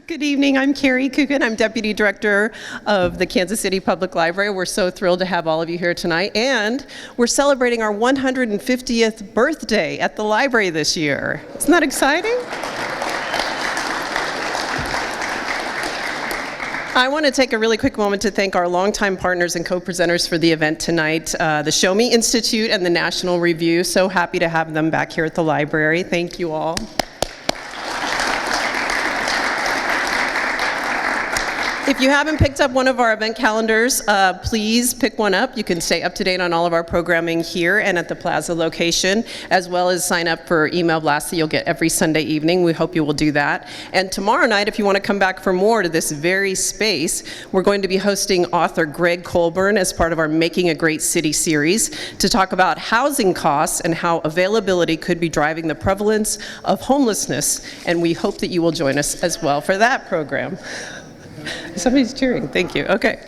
Good evening, I'm Carrie Coogan. I'm Deputy Director of the Kansas City Public Library. We're so thrilled to have all of you here tonight, and we're celebrating our 150th birthday at the library this year. Isn't that exciting? I want to take a really quick moment to thank our longtime partners and co-presenters for the event tonight, the Show Me Institute and the National Review. So happy to have them back here at the library. Thank you all. If you haven't picked up one of our event calendars, please pick one up. You can stay up to date on all of our programming here and at the Plaza location, as well as sign up for email blasts that you'll get every Sunday evening. We hope you will do that. And tomorrow night, if you want to come back for more to this very space, we're going to be hosting author Greg Colburn as part of our Making a Great City series to talk about housing costs and how availability could be driving the prevalence of homelessness. And we hope that you will join us as well for that program. Somebody's cheering. Thank you. Okay.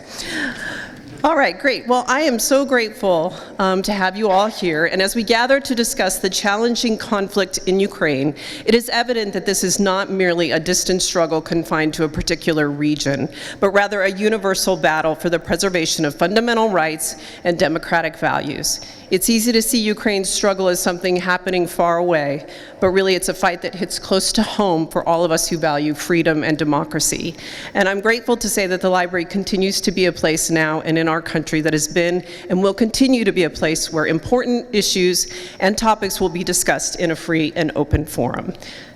All right, great. Well, I am so grateful to have you all here. And as we gather to discuss the challenging conflict in Ukraine, it is evident that this is not merely a distant struggle confined to a particular region, but rather a universal battle for the preservation of fundamental rights and democratic values. It's easy to see Ukraine's struggle as something happening far away, but really it's a fight that hits close to home for all of us who value freedom and democracy. And I'm grateful to say that the library continues to be a place now and in our country that has been and will continue to be a place where important issues and topics will be discussed in a free and open forum.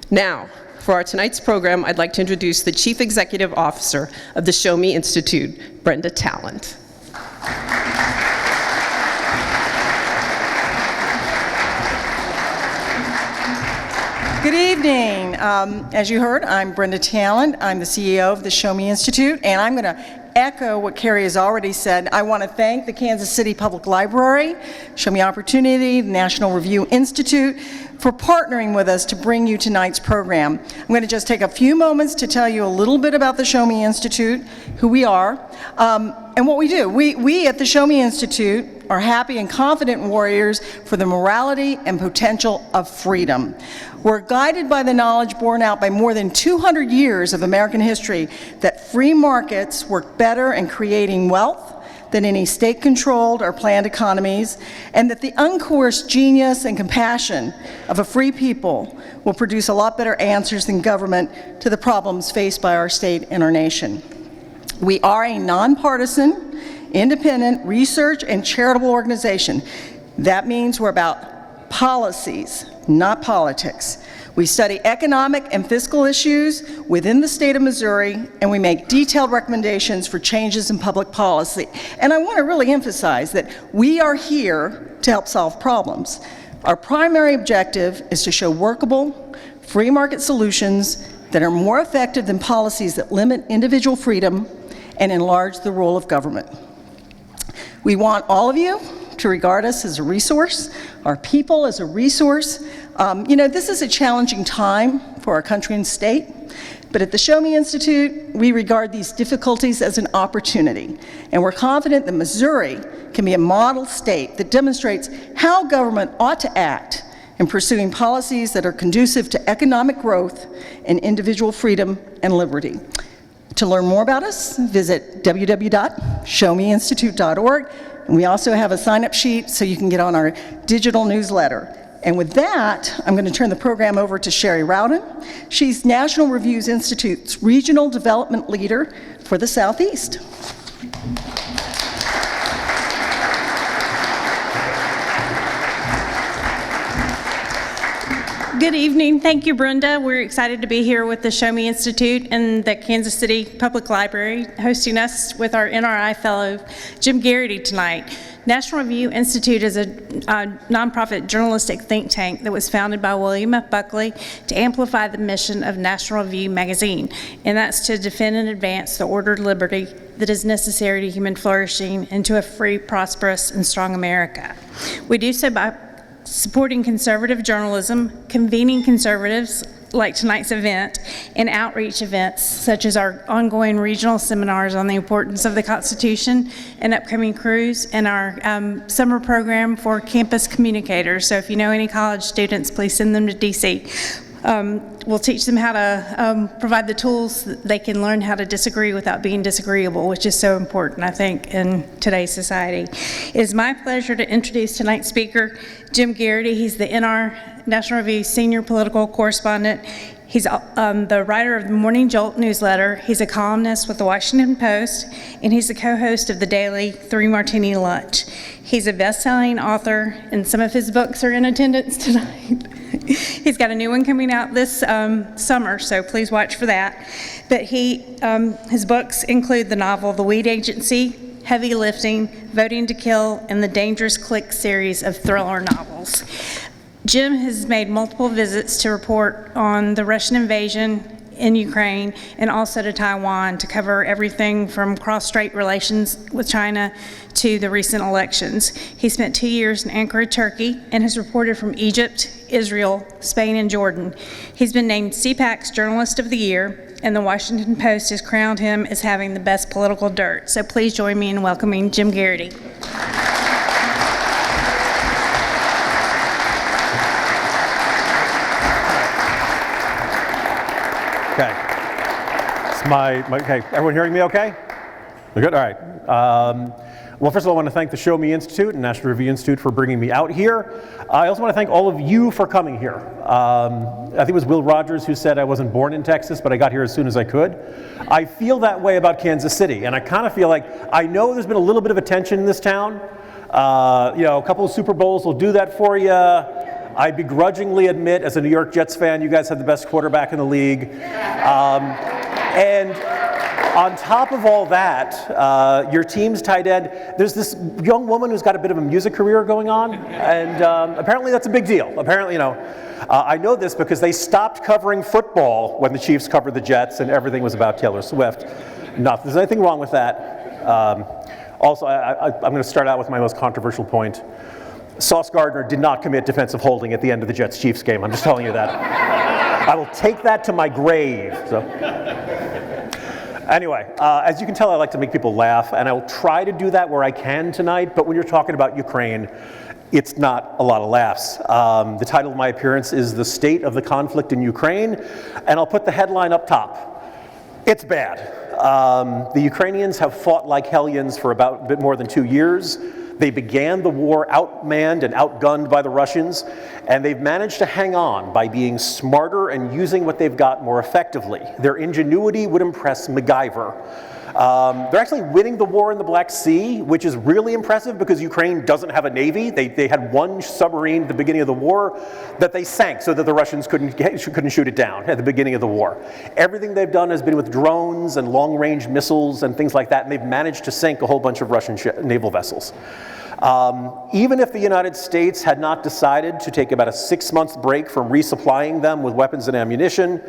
Now, for our tonight's program, I'd like to introduce the Chief Executive Officer of the Show Me Institute, Brenda Talent. Good evening. As you heard, I'm Brenda Talent. I'm the CEO of the Show Me Institute, and I'm going to echo what Carrie has already said. I want to thank the Kansas City Public Library, Show Me Opportunity, the National Review Institute, for partnering with us to bring you tonight's program. I'm going to just take a few moments to tell you a little bit about the Show Me Institute, who we are, and what we do. We at the Show Me Institute are happy and confident warriors for the morality and potential of freedom. We're guided by the knowledge borne out by more than 200 years of American history that free markets work better in creating wealth than any state-controlled or planned economies, and that the uncoerced genius and compassion of a free people will produce a lot better answers than government to the problems faced by our state and our nation. We are a nonpartisan, independent, research and charitable organization. That means we're about policies, not politics. We study economic and fiscal issues within the state of Missouri, and we make detailed recommendations for changes in public policy. And I want to really emphasize that we are here to help solve problems. Our primary objective is to show workable, free market solutions that are more effective than policies that limit individual freedom and enlarge the role of government. We want all of you to regard us as a resource, our people as a resource. This is a challenging time for our country and state, but at the Show Me Institute, we regard these difficulties as an opportunity, and we're confident that Missouri can be a model state that demonstrates how government ought to act in pursuing policies that are conducive to economic growth and individual freedom and liberty. To learn more about us, visit www.showmeinstitute.org. And we also have a sign-up sheet so you can get on our digital newsletter. And with that, I'm going to turn the program over to Sherry Rowden. She's National Review Institute's Regional Development Leader for the Southeast. Good evening. Thank you, Brenda. We're excited to be here with the Show Me Institute and the Kansas City Public Library, hosting us with our NRI fellow, Jim Geraghty, tonight. National Review Institute is a nonprofit journalistic think tank that was founded by William F. Buckley to amplify the mission of National Review magazine, and that's to defend and advance the ordered liberty that is necessary to human flourishing and to a free, prosperous, and strong America. We do so by supporting conservative journalism, convening conservatives like tonight's event, and outreach events such as our ongoing regional seminars on the importance of the Constitution and upcoming cruise, and our summer program for campus communicators. So if you know any college students, please send them to DC. We'll teach them how to provide the tools that they can learn how to disagree without being disagreeable, which is so important, I think, in today's society. It is my pleasure to introduce tonight's speaker, Jim Geraghty. He's the NR National Review Senior Political Correspondent. He's the writer of the Morning Jolt newsletter. He's a columnist with the Washington Post, and he's the co-host of the daily 3 Martini Lunch. He's a best-selling author, and some of his books are in attendance tonight. He's got a new one coming out this summer, so please watch for that. But his books include the novel The Weed Agency, Heavy Lifting, Voting to Kill, and the Dangerous Click series of thriller novels. Jim has made multiple visits to report on the Russian invasion in Ukraine and also to Taiwan to cover everything from cross-strait relations with China to the recent elections. He spent 2 years in Ankara, Turkey, and has reported from Egypt, Israel, Spain, and Jordan. He's been named CPAC's Journalist of the Year, and the Washington Post has crowned him as having the best political dirt. So please join me in welcoming Jim Geraghty. Okay. Okay, everyone hearing me okay? We're good? All right. Well, first of all, I want to thank the Show Me Institute and National Review Institute for bringing me out here. I also want to thank all of you for coming here. I think it was Will Rogers who said I wasn't born in Texas, but I got here as soon as I could. I feel that way about Kansas City, and I kind of feel like, I know there's been a little bit of attention in this town. A couple of Super Bowls will do that for you. I begrudgingly admit, as a New York Jets fan, you guys have the best quarterback in the league. And on top of all that, your team's tight end, there's this young woman who's got a bit of a music career going on, and apparently that's a big deal. Apparently, I know this because they stopped covering football when the Chiefs covered the Jets and everything was about Taylor Swift. Not that there's anything wrong with that. Also, I'm going to start out with my most controversial point. Sauce Gardner did not commit defensive holding at the end of the Jets-Chiefs game. I'm just telling you that. I will take that to my grave. So. Anyway, as you can tell, I like to make people laugh, and I will try to do that where I can tonight, but when you're talking about Ukraine, it's not a lot of laughs. The title of my appearance is The State of the Conflict in Ukraine, and I'll put the headline up top. It's bad. The Ukrainians have fought like hellions for about a bit more than 2 years. They began the war outmanned and outgunned by the Russians, and they've managed to hang on by being smarter and using what they've got more effectively. Their ingenuity would impress MacGyver. They're actually winning the war in the Black Sea, which is really impressive because Ukraine doesn't have a navy. They had one submarine at the beginning of the war that they sank so that the Russians couldn't shoot it down at the beginning of the war. Everything they've done has been with drones and long-range missiles and things like that, and they've managed to sink a whole bunch of Russian naval vessels. Even if the United States had not decided to take about a 6-month break from resupplying them with weapons and ammunition,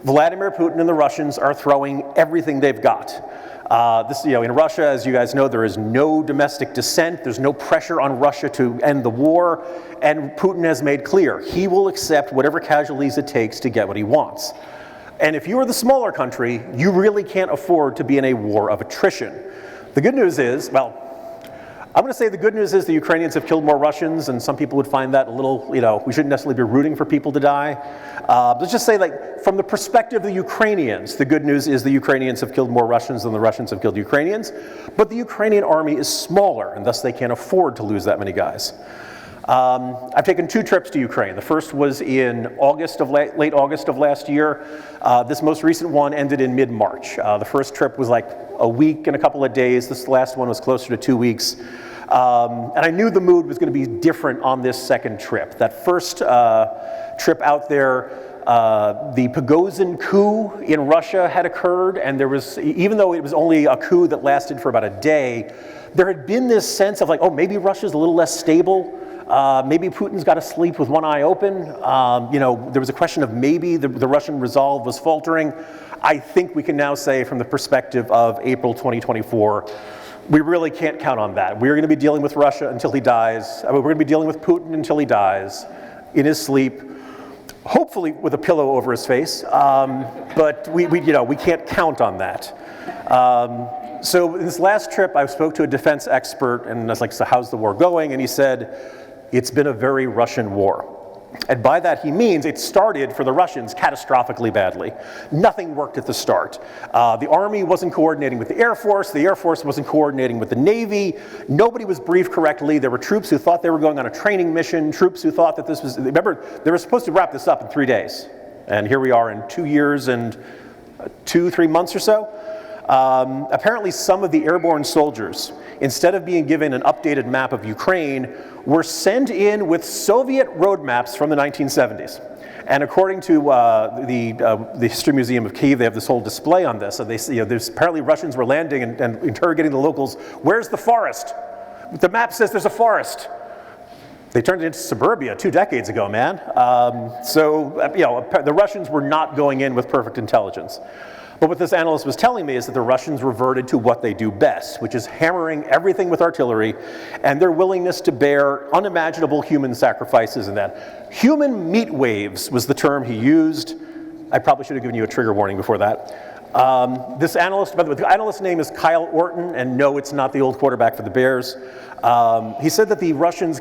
Vladimir Putin and the Russians are throwing everything they've got. In Russia, as you guys know, there is no domestic dissent. There's no pressure on Russia to end the war, and Putin has made clear he will accept whatever casualties it takes to get what he wants. And if you are the smaller country, you really can't afford to be in a war of attrition. The good news is, I'm going to say the good news is the Ukrainians have killed more Russians, and some people would find that a little, we shouldn't necessarily be rooting for people to die. Let's just say, from the perspective of the Ukrainians, the good news is the Ukrainians have killed more Russians than the Russians have killed Ukrainians, but the Ukrainian army is smaller, and thus they can't afford to lose that many guys. I've taken 2 trips to Ukraine. The first was in late August of last year. This most recent one ended in mid-March. The first trip was like a week and a couple of days. This last one was closer to 2 weeks. And I knew the mood was going to be different on this second trip. That first trip out there, the Prigozhin coup in Russia had occurred, and there was, even though it was only a coup that lasted for about a day, there had been this sense of maybe Russia's a little less stable. Maybe Putin's got to sleep with one eye open. There was a question of maybe the Russian resolve was faltering. I think we can now say from the perspective of April 2024, we really can't count on that. We're going to be dealing with Russia until he dies. We're going to be dealing with Putin until he dies, in his sleep, hopefully with a pillow over his face. But we can't count on that. So in this last trip, I spoke to a defense expert, and I was like, so how's the war going? And he said, it's been a very Russian war. And by that he means it started for the Russians catastrophically badly. Nothing worked at the start. The Army wasn't coordinating with the Air Force wasn't coordinating with the Navy, nobody was briefed correctly, there were troops who thought they were going on a training mission, troops who thought that this was, remember, they were supposed to wrap this up in 3 days. And here we are in 2 years and 2-3 months or so. Apparently some of the airborne soldiers, instead of being given an updated map of Ukraine, were sent in with Soviet road maps from the 1970s. And according to the History Museum of Kyiv, they have this whole display on this. So they, there's apparently Russians were landing and interrogating the locals. Where's the forest? The map says there's a forest. They turned it into suburbia 2 decades ago, man. The Russians were not going in with perfect intelligence. But what this analyst was telling me is that the Russians reverted to what they do best, which is hammering everything with artillery and their willingness to bear unimaginable human sacrifices in that. Human meat waves was the term he used. I probably should have given you a trigger warning before that. This analyst, by the way, the analyst's name is Kyle Orton, and no, it's not the old quarterback for the Bears. He said that the Russians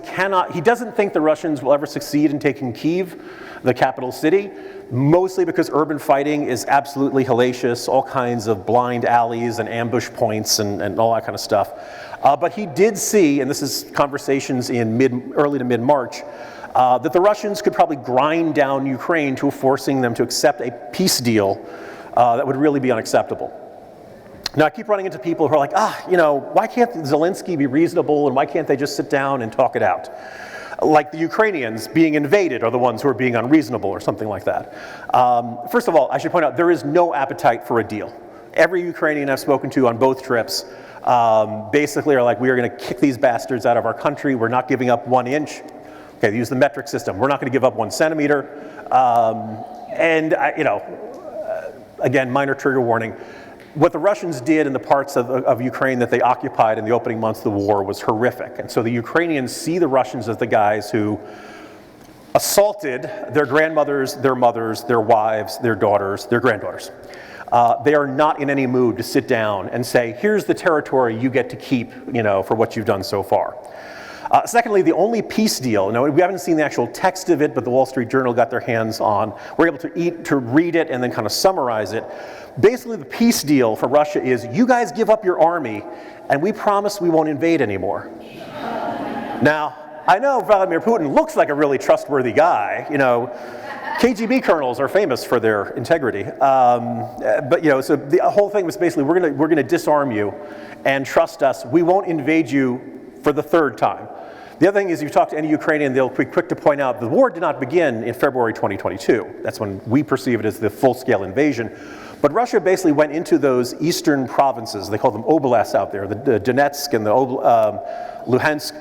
he doesn't think the Russians will ever succeed in taking Kyiv, the capital city, mostly because urban fighting is absolutely hellacious, all kinds of blind alleys and ambush points and all that kind of stuff. But he did see, and this is conversations in early to mid-March, that the Russians could probably grind down Ukraine to forcing them to accept a peace deal that would really be unacceptable. Now I keep running into people who are like, why can't Zelensky be reasonable and why can't they just sit down and talk it out? Like the Ukrainians being invaded are the ones who are being unreasonable or something like that. First of all, I should point out there is no appetite for a deal. Every Ukrainian I've spoken to on both trips basically are like, we are going to kick these bastards out of our country. We're not giving up 1 inch. Okay, they use the metric system. We're not going to give up 1 centimeter. Again, minor trigger warning. What the Russians did in the parts of Ukraine that they occupied in the opening months of the war was horrific. And so the Ukrainians see the Russians as the guys who assaulted their grandmothers, their mothers, their wives, their daughters, their granddaughters. They are not in any mood to sit down and say, here's the territory you get to keep, for what you've done so far. Secondly, the only peace deal, we haven't seen the actual text of it, but the Wall Street Journal got their hands on. We're able to read it and then kind of summarize it. Basically, the peace deal for Russia is, you guys give up your army, and we promise we won't invade anymore. Now, I know Vladimir Putin looks like a really trustworthy guy. KGB colonels are famous for their integrity. So the whole thing was basically, we're going to disarm you, and trust us, we won't invade you for the 3rd time. The other thing is, if you talk to any Ukrainian, they'll be quick to point out the war did not begin in February 2022. That's when we perceive it as the full-scale invasion. But Russia basically went into those eastern provinces, they call them oblasts out there, the Donetsk and the Luhansk.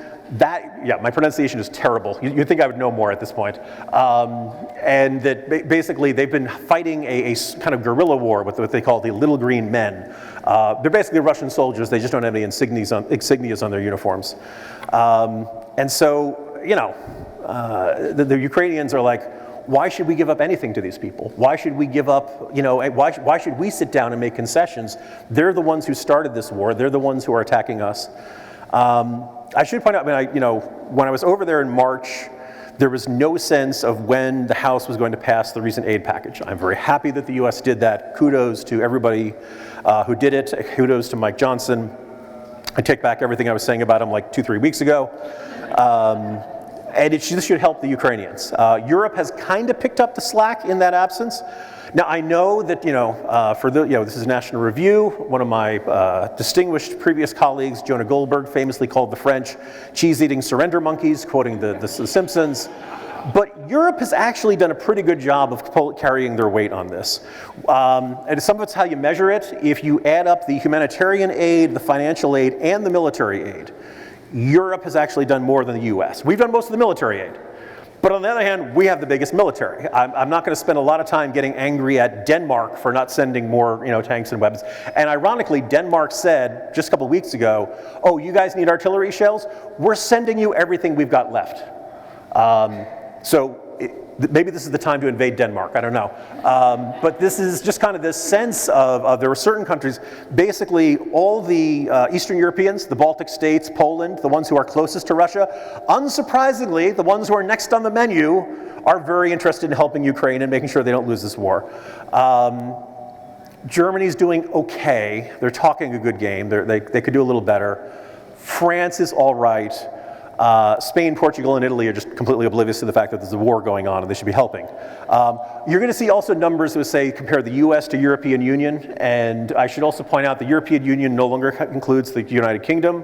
My pronunciation is terrible. You'd think I would know more at this point. And that basically they've been fighting a kind of guerrilla war with what they call the Little Green Men. They're basically Russian soldiers, they just don't have any insignias on their uniforms. And so, the Ukrainians are like, why should we give up anything to these people? Why should we give up, why should we sit down and make concessions? They're the ones who started this war. They're the ones who are attacking us. I should point out, when I was over there in March, there was no sense of when the House was going to pass the recent aid package. I'm very happy that the U.S. did that. Kudos to everybody who did it. Kudos to Mike Johnson. I take back everything I was saying about him like 2-3 weeks ago. And this should help the Ukrainians. Europe has kind of picked up the slack in that absence. Now I know that this is National Review. One of my distinguished previous colleagues, Jonah Goldberg, famously called the French cheese-eating surrender monkeys, quoting the Simpsons. But Europe has actually done a pretty good job of carrying their weight on this. And some of it's how you measure it. If you add up the humanitarian aid, the financial aid, and the military aid, Europe has actually done more than the US. We've done most of the military aid. But on the other hand, we have the biggest military. I'm not going to spend a lot of time getting angry at Denmark for not sending more tanks and weapons. And ironically, Denmark said just a couple of weeks ago, oh, you guys need artillery shells? We're sending you everything we've got left. So maybe this is the time to invade Denmark, I don't know. But this is just kind of this sense of there were certain countries, basically all the Eastern Europeans, the Baltic states, Poland, the ones who are closest to Russia, unsurprisingly, the ones who are next on the menu are very interested in helping Ukraine and making sure they don't lose this war. Germany's doing okay. They're talking a good game. They could do a little better. France is all right. Spain, Portugal, and Italy are just completely oblivious to the fact that there's a war going on and they should be helping. You're going to see also numbers that say compare the US to European Union, and I should also point out the European Union no longer includes the United Kingdom.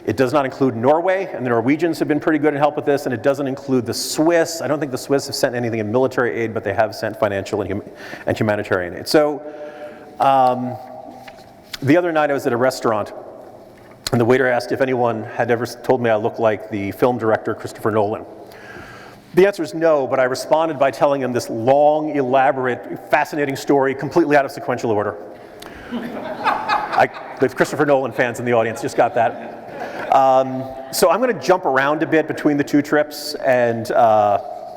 It does not include Norway, and the Norwegians have been pretty good in help with this, and it doesn't include the Swiss. I don't think the Swiss have sent anything in military aid, but they have sent financial and humanitarian aid. So the other night I was at a restaurant, and the waiter asked if anyone had ever told me I looked like the film director Christopher Nolan. The answer is no, but I responded by telling him this long, elaborate, fascinating story, completely out of sequential order. The Christopher Nolan fans in the audience just got that. So I'm going to jump around a bit between the two trips, and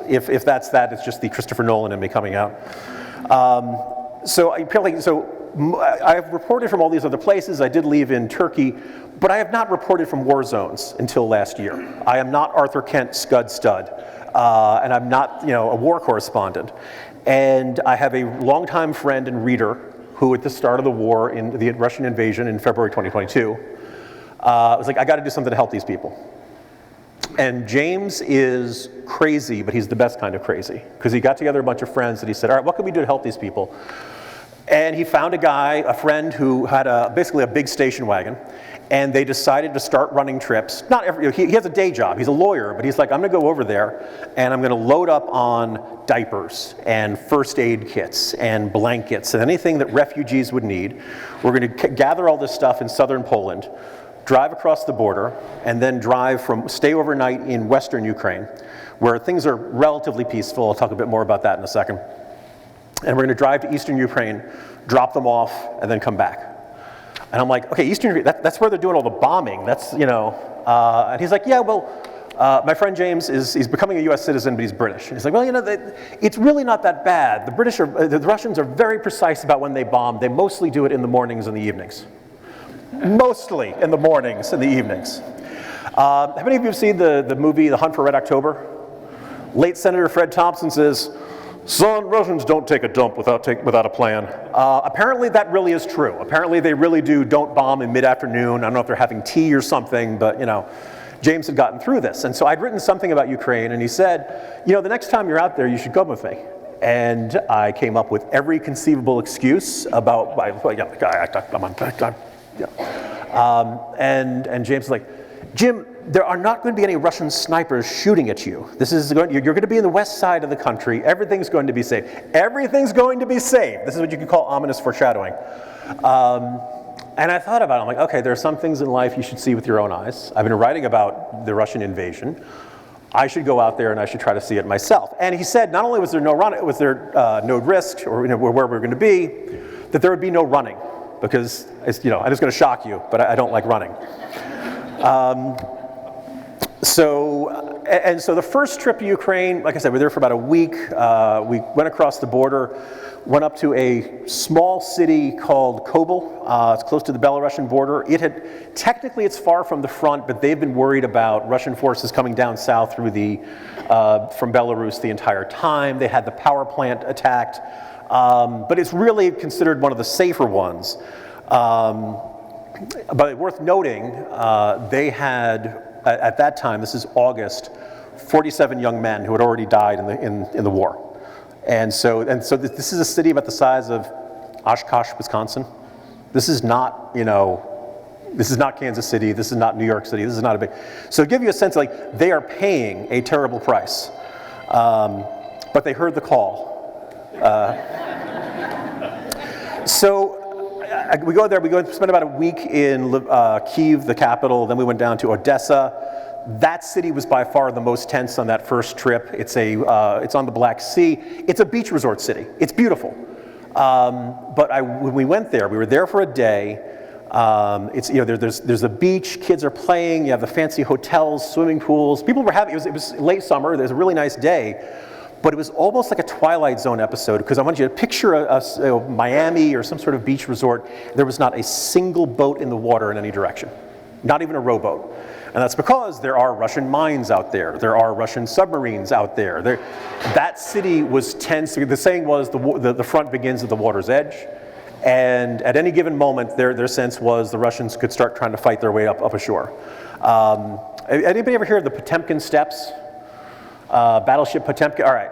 if that's that, it's just the Christopher Nolan in me coming out. So I've reported from all these other places. I did leave in Turkey, but I have not reported from war zones until last year. I am not Arthur Kent Scud Stud, and I'm not, a war correspondent. And I have a longtime friend and reader who, at the start of the war, in the Russian invasion in February 2022, was like, I got to do something to help these people. And James is crazy, but he's the best kind of crazy, because he got together a bunch of friends and he said, all right, what can we do to help these people? And he found a friend who had basically a big station wagon, and they decided to start running trips. He has a day job, he's a lawyer, but he's like, I'm gonna go over there and I'm gonna load up on diapers and first aid kits and blankets and anything that refugees would need. We're gonna gather all this stuff in southern Poland, drive across the border, and then stay overnight in western Ukraine, where things are relatively peaceful. I'll talk a bit more about that in a second. And we're going to drive to eastern Ukraine, drop them off, and then come back. And I'm like, okay, eastern Ukraine, that's where they're doing all the bombing. That's, and he's like, yeah, well, my friend James he's becoming a US citizen, but he's British. And he's like, well, it's really not that bad. The Russians are very precise about when they bomb. They mostly do it in the mornings and the evenings. Mostly in the mornings and the evenings. Have any of you seen the movie The Hunt for Red October? Late Senator Fred Thompson says, son, Russians don't take a dump without a plan. Apparently that really is true. Apparently they really don't bomb in mid-afternoon. I don't know if they're having tea or something, but James had gotten through this. And so I'd written something about Ukraine, and he said, the next time you're out there, you should come with me. And I came up with every conceivable excuse about, and James was like, Jim, there are not going to be any Russian snipers shooting at you. You're going to be in the west side of the country. Everything's going to be safe. Everything's going to be safe. This is what you could call ominous foreshadowing. And I thought about it. I'm like, okay, there are some things in life you should see with your own eyes. I've been writing about the Russian invasion. I should go out there and I should try to see it myself. And he said, not only was there no risk, or where we were going to be, that there would be no running. Because, I'm just going to shock you, but I don't like running. So the first trip to Ukraine, like I said, we were there for about a week. We went across the border, went up to a small city called Kobyl. It's close to the Belarusian border. Technically it's far from the front, but they've been worried about Russian forces coming down south through from Belarus the entire time. They had the power plant attacked. But it's really considered one of the safer ones. But worth noting, they had, at that time, this is August, 47 young men who had already died in the war. And so this is a city about the size of Oshkosh, Wisconsin. This is not, this is not Kansas City, this is not New York City, this is not a big, so to give you a sense, like, they are paying a terrible price. But they heard the call. So we go there, spend about a week in Kyiv, the capital, then we went down to Odessa. That city was by far the most tense on that first trip. It's on the Black Sea. It's a beach resort city. It's beautiful. But when we went there, we were there for a day. There's a beach, kids are playing, you have the fancy hotels, swimming pools. People were happy. It was late summer, there's a really nice day. but it was almost like a Twilight Zone episode, because I want you to picture Miami or some sort of beach resort. There was not a single boat in the water in any direction, not even a rowboat. And that's because there are Russian mines out there. There are Russian submarines out there. That city was tense. The saying was the front begins at the water's edge. And at any given moment, their sense was the Russians could start trying to fight their way up ashore. Anybody ever hear of the Potemkin Steps? Battleship Potemkin? All right,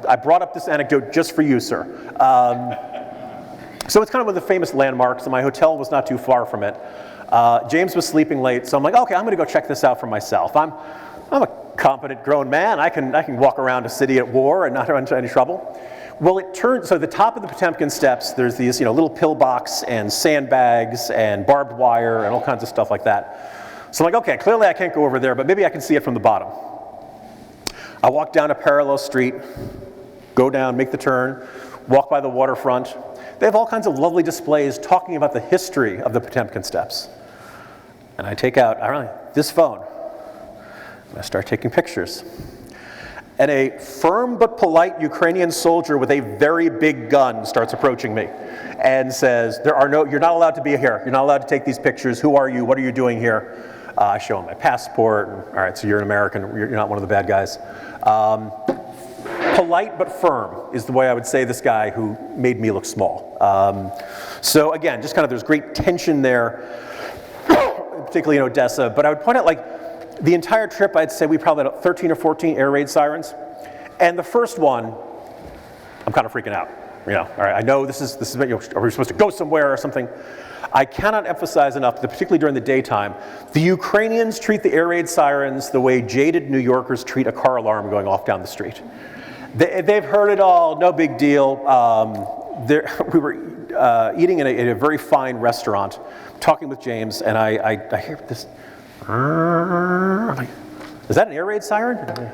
I brought up this anecdote just for you, sir. So it's kind of one of the famous landmarks, and my hotel was not too far from it. James was sleeping late, so I'm like, okay, I'm going to go check this out for myself. I'm a competent grown man. I can walk around a city at war and not run into any trouble. Well, it turned, so the top of the Potemkin Steps, there's these little pillbox and sandbags and barbed wire and all kinds of stuff like that. So I'm like, okay, clearly I can't go over there, but maybe I can see it from the bottom. I walk down a parallel street, go down, make the turn, walk by the waterfront. They have all kinds of lovely displays talking about the history of the Potemkin Steps. And I take out, this phone, and I start taking pictures. And a firm but polite Ukrainian soldier with a very big gun starts approaching me and says, you're not allowed to be here. You're not allowed to take these pictures. Who are you? What are you doing here? I show him my passport. And, all right, so you're an American. You're not one of the bad guys. Polite but firm is the way I would say this guy who made me look small. So again, just kind of there's great tension there, particularly in Odessa. But I would point out, the entire trip, I'd say we probably had 13 or 14 air raid sirens. And the first one, I'm kind of freaking out. All right, I know this is are we supposed to go somewhere or something? I cannot emphasize enough that particularly during the daytime, the Ukrainians treat the air raid sirens the way jaded New Yorkers treat a car alarm going off down the street. They've heard it all, no big deal. We were eating in a very fine restaurant, talking with James, and I hear this. Is that an air raid siren?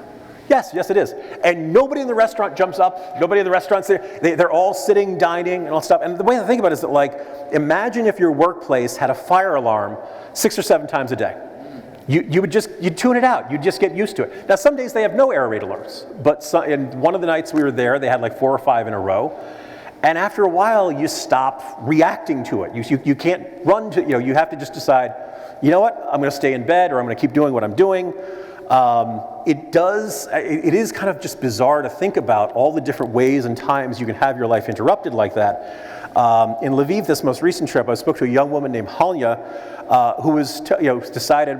Yes, it is. And nobody in the restaurant jumps up. Nobody in the restaurant's there. They're all sitting, dining, and all stuff. And the way I think about it is that, imagine if your workplace had a fire alarm 6 or 7 times a day. You'd tune it out. You'd just get used to it. Now, some days they have no air raid alarms. But in one of the nights we were there, they had 4 or 5 in a row. And after a while, you stop reacting to it. You can't run to, you have to just decide, you know what, I'm going to stay in bed, or I'm going to keep doing what I'm doing. It is kind of just bizarre to think about all the different ways and times you can have your life interrupted like that. In Lviv, this most recent trip, I spoke to a young woman named Hanya, who was, decided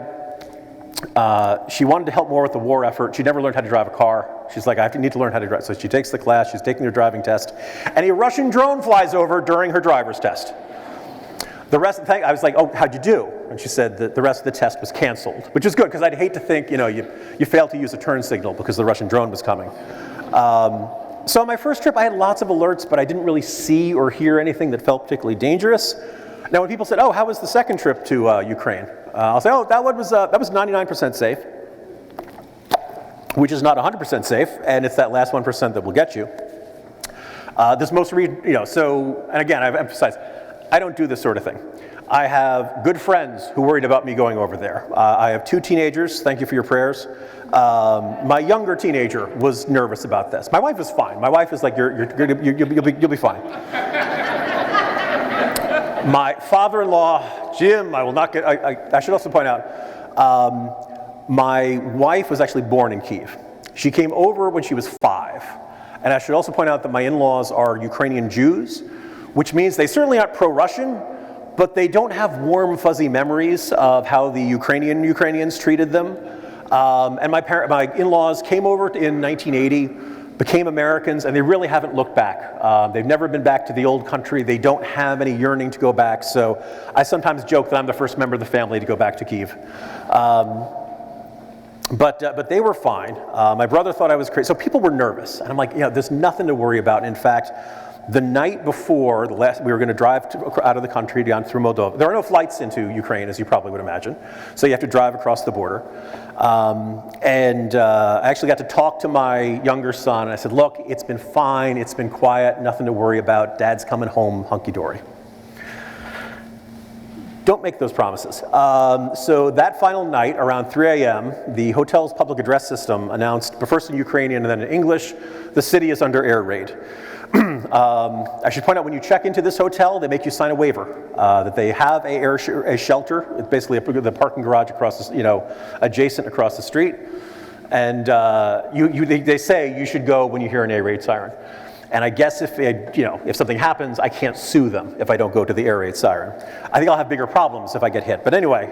she wanted to help more with the war effort. She never learned how to drive a car. She's like, I need to learn how to drive. So she takes the class, she's taking her driving test, and a Russian drone flies over during her driver's test. The rest of the thing, I was like, oh, how'd you do? And she said that the rest of the test was canceled, which is good, because I'd hate to think, you failed to use a turn signal because the Russian drone was coming. So on my first trip, I had lots of alerts, but I didn't really see or hear anything that felt particularly dangerous. Now, when people said, oh, how was the second trip to Ukraine? I'll say, oh, that was 99% safe, which is not 100% safe, and it's that last 1% that will get you. This most and again, I've emphasized, I don't do this sort of thing. I have good friends who worried about me going over there. I have 2 teenagers, thank you for your prayers. My younger teenager was nervous about this. My wife is fine. My wife is like, you'll be fine. My father-in-law, Jim, I should also point out, my wife was actually born in Kyiv. She came over when she was 5. And I should also point out that my in-laws are Ukrainian Jews, which means they certainly aren't pro-Russian, but they don't have warm, fuzzy memories of how the Ukrainians treated them. And my in-laws came over in 1980, became Americans, and they really haven't looked back. They've never been back to the old country. They don't have any yearning to go back. So I sometimes joke that I'm the first member of the family to go back to Kyiv. But they were fine. My brother thought I was crazy. So people were nervous. And I'm like, there's nothing to worry about. In fact, the night before we were going to drive out of the country down through Moldova. There are no flights into Ukraine, as you probably would imagine. So you have to drive across the border. I actually got to talk to my younger son. And I said, look, it's been fine. It's been quiet. Nothing to worry about. Dad's coming home hunky-dory. don't make those promises. So that final night, around 3 a.m., the hotel's public address system announced, first in Ukrainian and then in English, the city is under air raid. I should point out, when you check into this hotel, they make you sign a waiver that they have a shelter. It's basically the parking garage across, adjacent across the street. And they say you should go when you hear an air raid siren. And I guess if something happens, I can't sue them if I don't go to the air raid siren. I think I'll have bigger problems if I get hit. But anyway,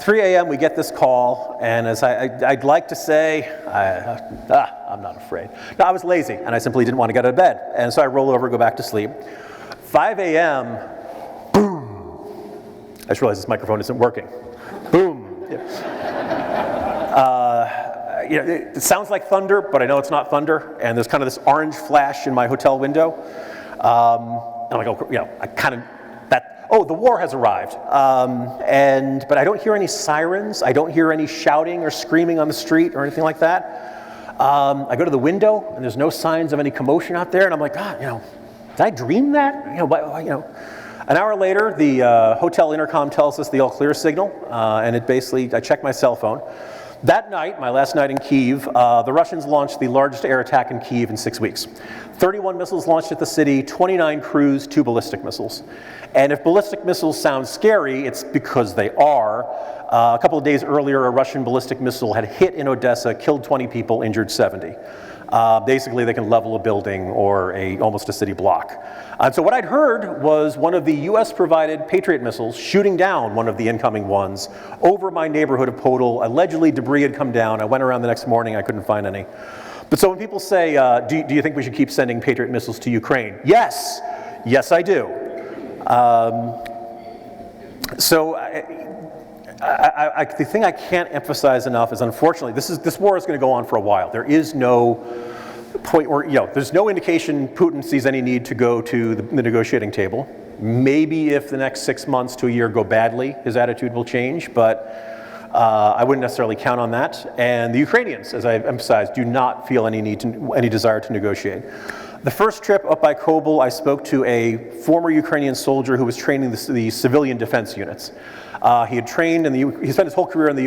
3 a.m. we get this call, and as I'd like to say, I'm not afraid. No, I was lazy, and I simply didn't want to get out of bed. And so I roll over, go back to sleep. 5 a.m., boom. I just realized this microphone isn't working. Boom. It sounds like thunder, but I know it's not thunder. And there's kind of this orange flash in my hotel window. I'm like, the war has arrived. But I don't hear any sirens. I don't hear any shouting or screaming on the street or anything like that. I go to the window, and there's no signs of any commotion out there. And I'm like, did I dream that? An hour later, the hotel intercom tells us the all clear signal, and I check my cell phone. That night, my last night in Kyiv, the Russians launched the largest air attack in Kyiv in 6 weeks. 31 missiles launched at the city, 29 cruise, 2 ballistic missiles. And if ballistic missiles sound scary, it's because they are. A couple of days earlier, a Russian ballistic missile had hit in Odessa, killed 20 people, injured 70. Basically, they can level a building or almost a city block. And so what I'd heard was one of the US-provided Patriot missiles shooting down one of the incoming ones over my neighborhood of Podol. Allegedly, debris had come down. I went around the next morning. I couldn't find any. But so when people say, do you think we should keep sending Patriot missiles to Ukraine? Yes. Yes, I do. The thing I can't emphasize enough is, unfortunately, this war is going to go on for a while. There is no point where, there's no indication Putin sees any need to go to the negotiating table. Maybe if the next 6 months to a year go badly, his attitude will change, but I wouldn't necessarily count on that. And the Ukrainians, as I've emphasized, do not feel any desire to negotiate. The first trip up by Kobul, I spoke to a former Ukrainian soldier who was training the civilian defense units. He had trained he spent his whole career in the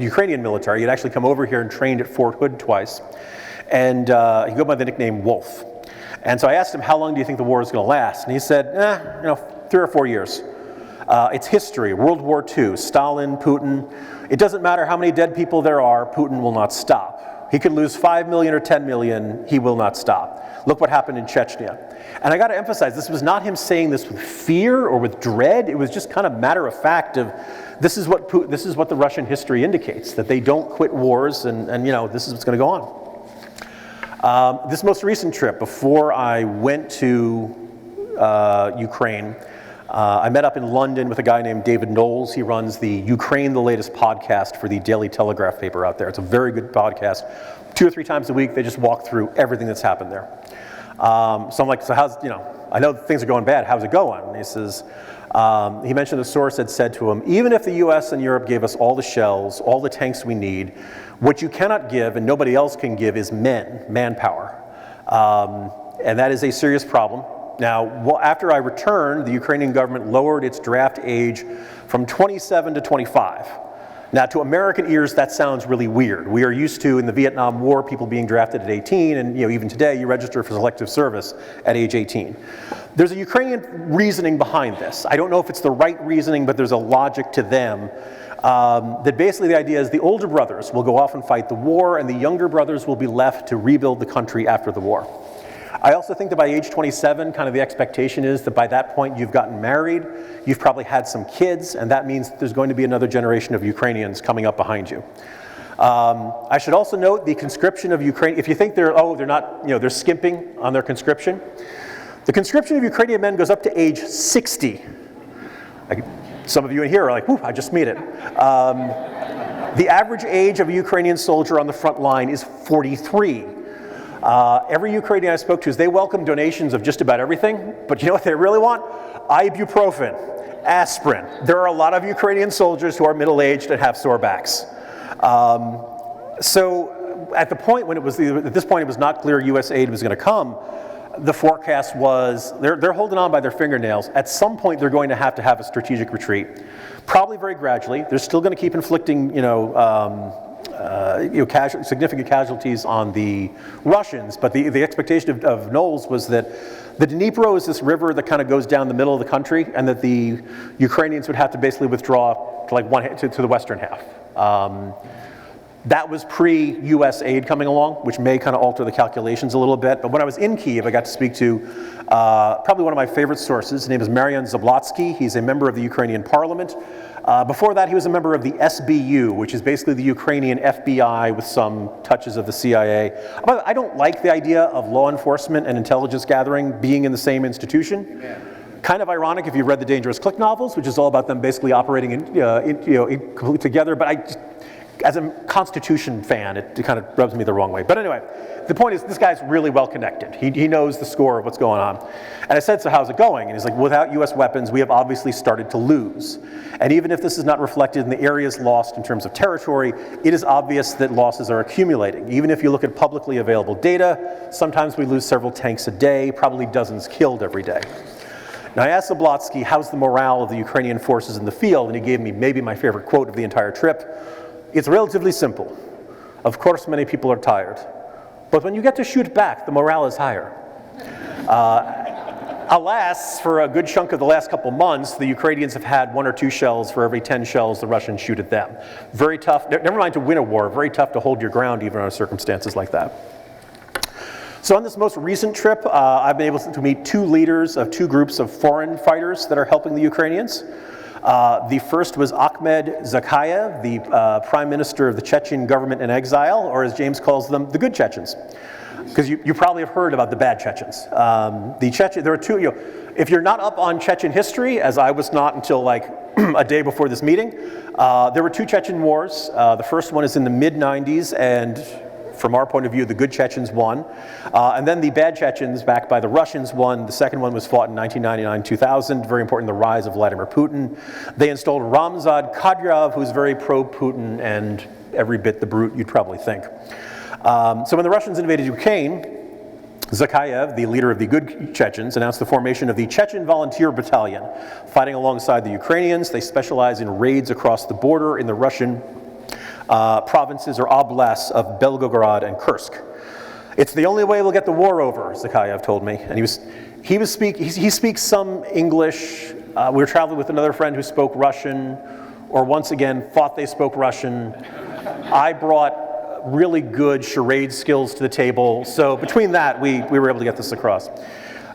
Ukrainian military. He had actually come over here and trained at Fort Hood twice. And he go by the nickname Wolf. And so I asked him, how long do you think the war is going to last? And he said, 3 or 4 years. It's history, World War II, Stalin, Putin. It doesn't matter how many dead people there are, Putin will not stop. He could lose 5 million or 10 million, he will not stop. Look what happened in Chechnya. And I got to emphasize, this was not him saying this with fear or with dread. It was just kind of matter of fact of, this is what the Russian history indicates, that they don't quit wars, and this is what's going to go on. This most recent trip, before I went to Ukraine, I met up in London with a guy named David Knowles. He runs the Ukraine the Latest podcast for the Daily Telegraph paper out there. It's a very good podcast. 2 or 3 times a week, they just walk through everything that's happened there. So I'm like, so how's, I know things are going bad, how's it going? And he says, he mentioned the source had said to him, even if the US and Europe gave us all the shells, all the tanks we need, what you cannot give and nobody else can give is manpower. And that is a serious problem. Now, after I returned, the Ukrainian government lowered its draft age from 27 to 25. Now, to American ears, that sounds really weird. We are used to, in the Vietnam War, people being drafted at 18, and even today, you register for selective service at age 18. There's a Ukrainian reasoning behind this. I don't know if it's the right reasoning, but there's a logic to them. That basically the idea is the older brothers will go off and fight the war, and the younger brothers will be left to rebuild the country after the war. I also think that by age 27, kind of the expectation is that by that point you've gotten married, you've probably had some kids, and that means that there's going to be another generation of Ukrainians coming up behind you. I should also note the conscription of Ukraine. If you think they're not, they're skimping on their conscription, the conscription of Ukrainian men goes up to age 60. Some of you in here are like, whew, I just made it. The average age of a Ukrainian soldier on the front line is 43. Every Ukrainian I spoke to, they welcome donations of just about everything, but you know what they really want? Ibuprofen, aspirin. There are a lot of Ukrainian soldiers who are middle-aged and have sore backs. So at this point it was not clear U.S. aid was going to come, the forecast was they're holding on by their fingernails. At some point, they're going to have a strategic retreat, probably very gradually. They're still going to keep inflicting, significant casualties on the Russians. But the expectation of Knowles was that the Dnipro is this river that kind of goes down the middle of the country, and that the Ukrainians would have to basically withdraw to the western half. That was pre-US aid coming along, which may kind of alter the calculations a little bit. But when I was in Kyiv, I got to speak to probably one of my favorite sources. His name is Marian Zablotsky. He's a member of the Ukrainian parliament. Before that, he was a member of the SBU, which is basically the Ukrainian FBI with some touches of the CIA. By the way, I don't like the idea of law enforcement and intelligence gathering being in the same institution. Yeah. Kind of ironic if you read the Dangerous Click novels, which is all about them basically operating together. But as a Constitution fan, it kind of rubs me the wrong way. But anyway, the point is this guy's really well connected. He knows the score of what's going on. And I said, so how's it going? And he's like, without US weapons, we have obviously started to lose. And even if this is not reflected in the areas lost in terms of territory, it is obvious that losses are accumulating. Even if you look at publicly available data, sometimes we lose several tanks a day, probably dozens killed every day. Now I asked Zablotsky, how's the morale of the Ukrainian forces in the field? And he gave me maybe my favorite quote of the entire trip. It's relatively simple. Of course, many people are tired. But when you get to shoot back, the morale is higher. Alas, for a good chunk of the last couple months, the Ukrainians have had 1 or 2 shells for every 10 shells the Russians shoot at them. Very tough, never mind to win a war, very tough to hold your ground even under circumstances like that. So on this most recent trip, I've been able to meet 2 leaders of 2 groups of foreign fighters that are helping the Ukrainians. The first was Ahmed Zakayev, the prime minister of the Chechen government in exile, or as James calls them, the good Chechens. Because you probably have heard about the bad Chechens. There are 2, if you're not up on Chechen history, as I was not until like a day before this meeting, there were 2 Chechen wars. The first one is in the mid-90s, and from our point of view, the good Chechens won. And then the bad Chechens, backed by the Russians, won. The second one was fought in 1999-2000. Very important, the rise of Vladimir Putin. They installed Ramzan Kadyrov, who's very pro-Putin and every bit the brute you'd probably think. So when the Russians invaded Ukraine, Zakayev, the leader of the good Chechens, announced the formation of the Chechen Volunteer Battalion, fighting alongside the Ukrainians. They specialize in raids across the border in the Russian provinces or oblasts of Belgorod and Kursk. It's the only way we'll get the war over, Zakayev told me. And he speaks some English. We were traveling with another friend who spoke Russian, or once again thought they spoke Russian. I brought really good charade skills to the table. So between that, we were able to get this across.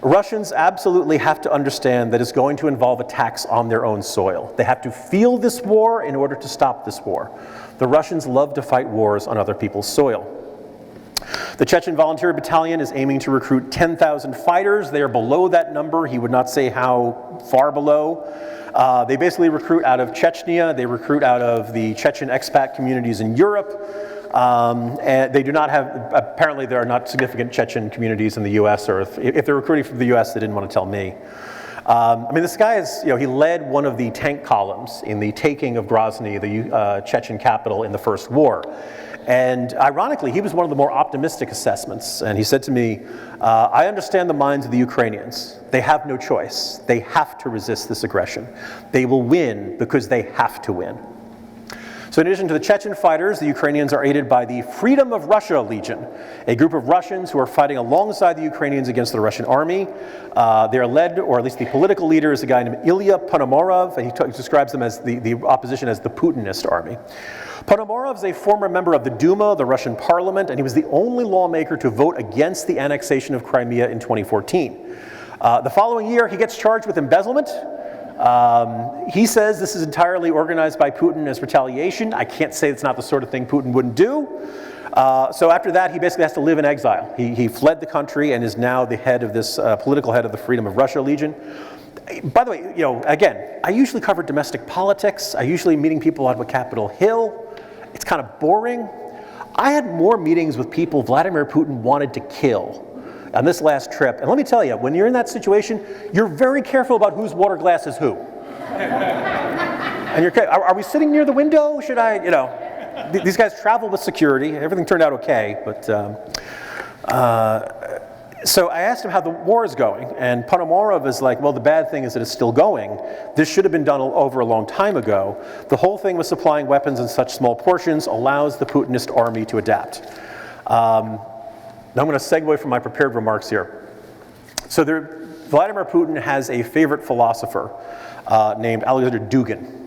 Russians absolutely have to understand that it's going to involve attacks on their own soil. They have to feel this war in order to stop this war. The Russians love to fight wars on other people's soil. The Chechen Volunteer Battalion is aiming to recruit 10,000 fighters. They are below that number. He would not say how far below. They basically recruit out of Chechnya. They recruit out of the Chechen expat communities in Europe. And they do not have, apparently there are not significant Chechen communities in the US, or if they're recruiting from the US, they didn't want to tell me. This guy is, he led one of the tank columns in the taking of Grozny, the Chechen capital, in the First War. And ironically, he was one of the more optimistic assessments. And he said to me, I understand the minds of the Ukrainians. They have no choice. They have to resist this aggression. They will win because they have to win. So in addition to the Chechen fighters, the Ukrainians are aided by the Freedom of Russia Legion, a group of Russians who are fighting alongside the Ukrainians against the Russian army. They are led, or at least the political leader, is a guy named Ilya Ponomorov, and he describes them as the opposition as the Putinist army. Ponomorov is a former member of the Duma, the Russian parliament, and he was the only lawmaker to vote against the annexation of Crimea in 2014. The following year, he gets charged with embezzlement. He says this is entirely organized by Putin as retaliation. I can't say it's not the sort of thing Putin wouldn't do. So after that, he basically has to live in exile. He fled the country and is now the head of this political head of the Freedom of Russia Legion. By the way, again, I usually cover domestic politics. I usually meeting people out of Capitol Hill. It's kind of boring. I had more meetings with people Vladimir Putin wanted to kill on this last trip. And let me tell you, when you're in that situation, you're very careful about whose water glass is who. And are we sitting near the window? Should I, these guys travel with security. Everything turned out okay, but So I asked him how the war is going, and Ponomorov is like, well, the bad thing is that it's still going. This should have been done over a long time ago. The whole thing with supplying weapons in such small portions allows the Putinist army to adapt. Now I'm going to segue from my prepared remarks here. So Vladimir Putin has a favorite philosopher named Alexander Dugin.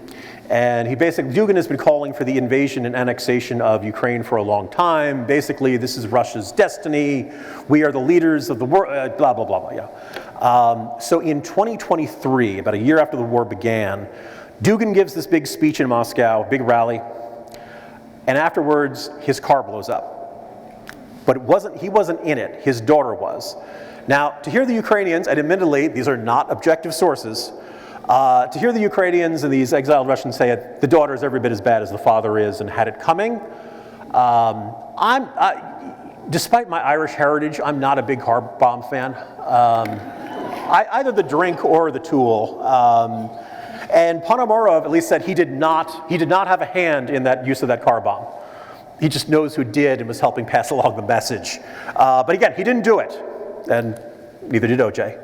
And Dugin has been calling for the invasion and annexation of Ukraine for a long time. Basically, this is Russia's destiny. We are the leaders of the world, blah, blah, blah, blah, yeah. So in 2023, about a year after the war began, Dugin gives this big speech in Moscow, big rally, and afterwards, his car blows up. But he wasn't in it, his daughter was. Now, to hear the Ukrainians, and admittedly, these are not objective sources, to hear the Ukrainians and these exiled Russians say it, the daughter is every bit as bad as the father is and had it coming. Despite my Irish heritage, I'm not a big car bomb fan. Either the drink or the tool. And Ponomorov at least said he did not have a hand in that use of that car bomb. He just knows who did and was helping pass along the message. But again, he didn't do it, and neither did OJ.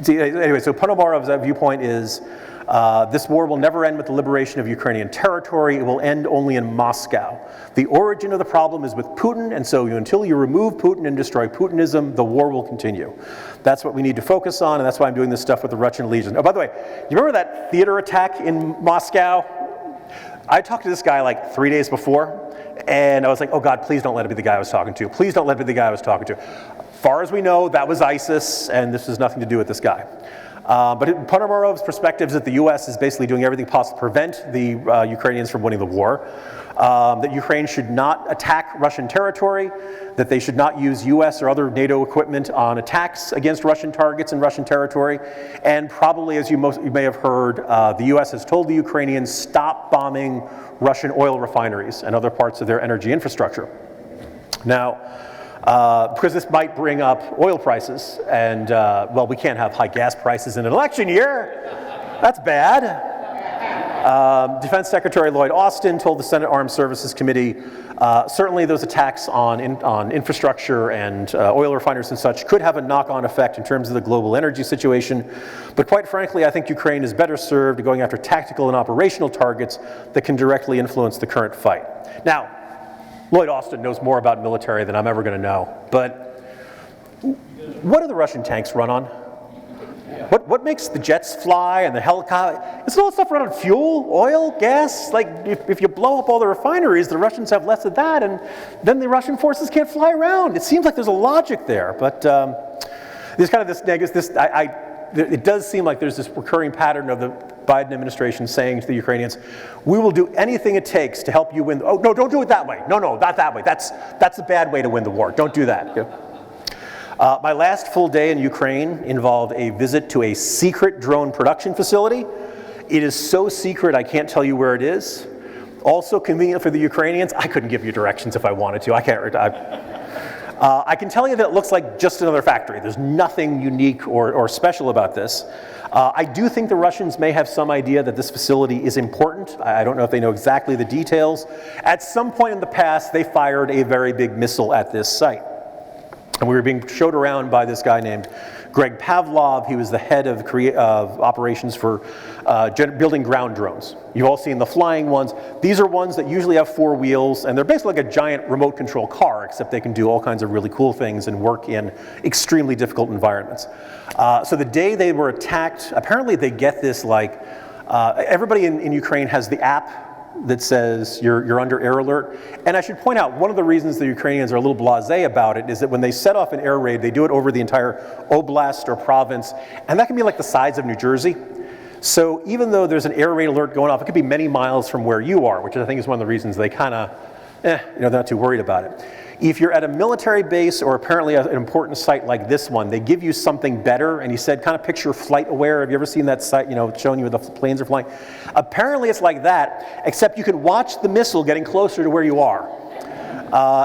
Anyway, so Ponomorov's viewpoint is this war will never end with the liberation of Ukrainian territory. It will end only in Moscow. The origin of the problem is with Putin, and so until you remove Putin and destroy Putinism, the war will continue. That's what we need to focus on, and that's why I'm doing this stuff with the Russian Legion. Oh, by the way, you remember that theater attack in Moscow? I talked to this guy like 3 days before, and I was like, oh God, please don't let it be the guy I was talking to. Please don't let it be the guy I was talking to. Far as we know, that was ISIS, and this has nothing to do with this guy. But Ponomorov's perspective is that the U.S. is basically doing everything possible to prevent the Ukrainians from winning the war, that Ukraine should not attack Russian territory, that they should not use U.S. or other NATO equipment on attacks against Russian targets in Russian territory, and probably, as you may have heard, the U.S. has told the Ukrainians stop bombing Russian oil refineries and other parts of their energy infrastructure. Now, because this might bring up oil prices, and well, we can't have high gas prices in an election year. That's bad. Defense Secretary Lloyd Austin told the Senate Armed Services Committee, certainly those attacks on infrastructure and oil refineries and such could have a knock-on effect in terms of the global energy situation. But quite frankly, I think Ukraine is better served going after tactical and operational targets that can directly influence the current fight. Now, Lloyd Austin knows more about military than I'm ever going to know, but what do the Russian tanks run on? What makes the jets fly and the helicopter? Isn't all that stuff run on fuel, oil, gas? Like, if you blow up all the refineries, the Russians have less of that, and then the Russian forces can't fly around. It seems like there's a logic there, but there's kind of this negative, it does seem like there's this recurring pattern of the Biden administration saying to the Ukrainians, we will do anything it takes to help you win. Oh, no, don't do it that way. No, not that way. That's a bad way to win the war. Don't do that. My last full day in Ukraine involved a visit to a secret drone production facility. It is so secret I can't tell you where it is. Also convenient for the Ukrainians, I couldn't give you directions if I wanted to. I can tell you that it looks like just another factory. There's nothing unique or special about this. I do think the Russians may have some idea that this facility is important. I don't know if they know exactly the details. At some point in the past, they fired a very big missile at this site. And we were being showed around by this guy named Greg Pavlov. He was the head of operations for building ground drones. You've all seen the flying ones. These are ones that usually have 4 wheels, and they're basically like a giant remote control car, except they can do all kinds of really cool things and work in extremely difficult environments. So the day they were attacked, apparently they get this everybody in Ukraine has the app that says you're under air alert. And I should point out, one of the reasons the Ukrainians are a little blasé about it is that when they set off an air raid, they do it over the entire oblast or province, and that can be like the size of New Jersey. So even though there's an air raid alert going off, it could be many miles from where you are, which I think is one of the reasons they kind of, they're not too worried about it. If you're at a military base or apparently an important site like this one, they give you something better, and he said, kind of picture Flight Aware. Have you ever seen that site, showing you where the planes are flying? Apparently it's like that, except you can watch the missile getting closer to where you are.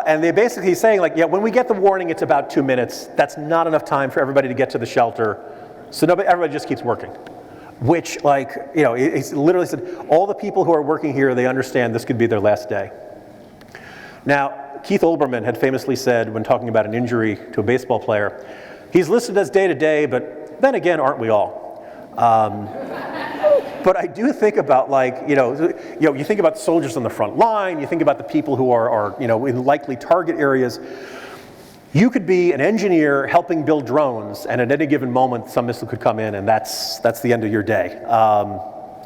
And they're basically saying, when we get the warning, it's about 2 minutes. That's not enough time for everybody to get to the shelter. So everybody just keeps working. Which, it's literally said, all the people who are working here, they understand this could be their last day. Now, Keith Olbermann had famously said when talking about an injury to a baseball player, he's listed as day-to-day, but then again, aren't we all? But I do think about, like, you think about soldiers on the front line, you think about the people who are in likely target areas. You could be an engineer helping build drones, and at any given moment, some missile could come in, and that's the end of your day.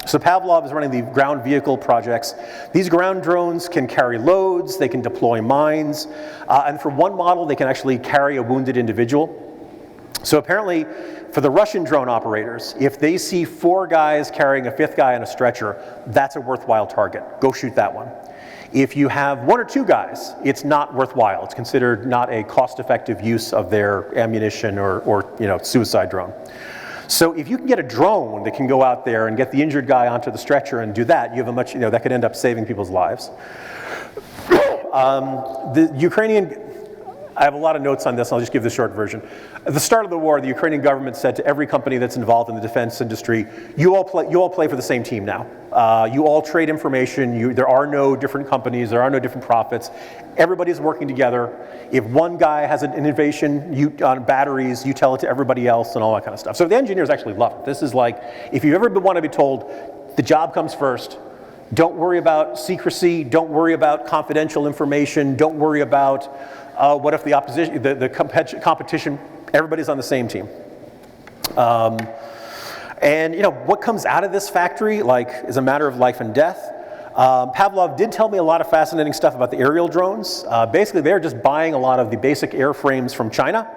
So Pavlov is running the ground vehicle projects. These ground drones can carry loads, they can deploy mines, and for one model, they can actually carry a wounded individual. So apparently, for the Russian drone operators, if they see 4 guys carrying a 5th guy on a stretcher, that's a worthwhile target. Go shoot that one. If you have 1 or 2 guys, it's not worthwhile. It's considered not a cost-effective use of their ammunition or suicide drone. So if you can get a drone that can go out there and get the injured guy onto the stretcher and do that, you have a much, that could end up saving people's lives. The Ukrainian, I have a lot of notes on this, I'll just give the short version. At the start of the war, the Ukrainian government said to every company that's involved in the defense industry, you all play for the same team now. You all trade information, there are no different companies, there are no different profits. Everybody's working together. If one guy has an innovation on batteries, you tell it to everybody else and all that kind of stuff. So the engineers actually love it. This is like, if you ever want to be told, the job comes first, don't worry about secrecy, don't worry about confidential information, don't worry about what if the opposition, the competition, everybody's on the same team. And what comes out of this factory, is a matter of life and death. Pavlov did tell me a lot of fascinating stuff about the aerial drones. Basically, they're just buying a lot of the basic airframes from China,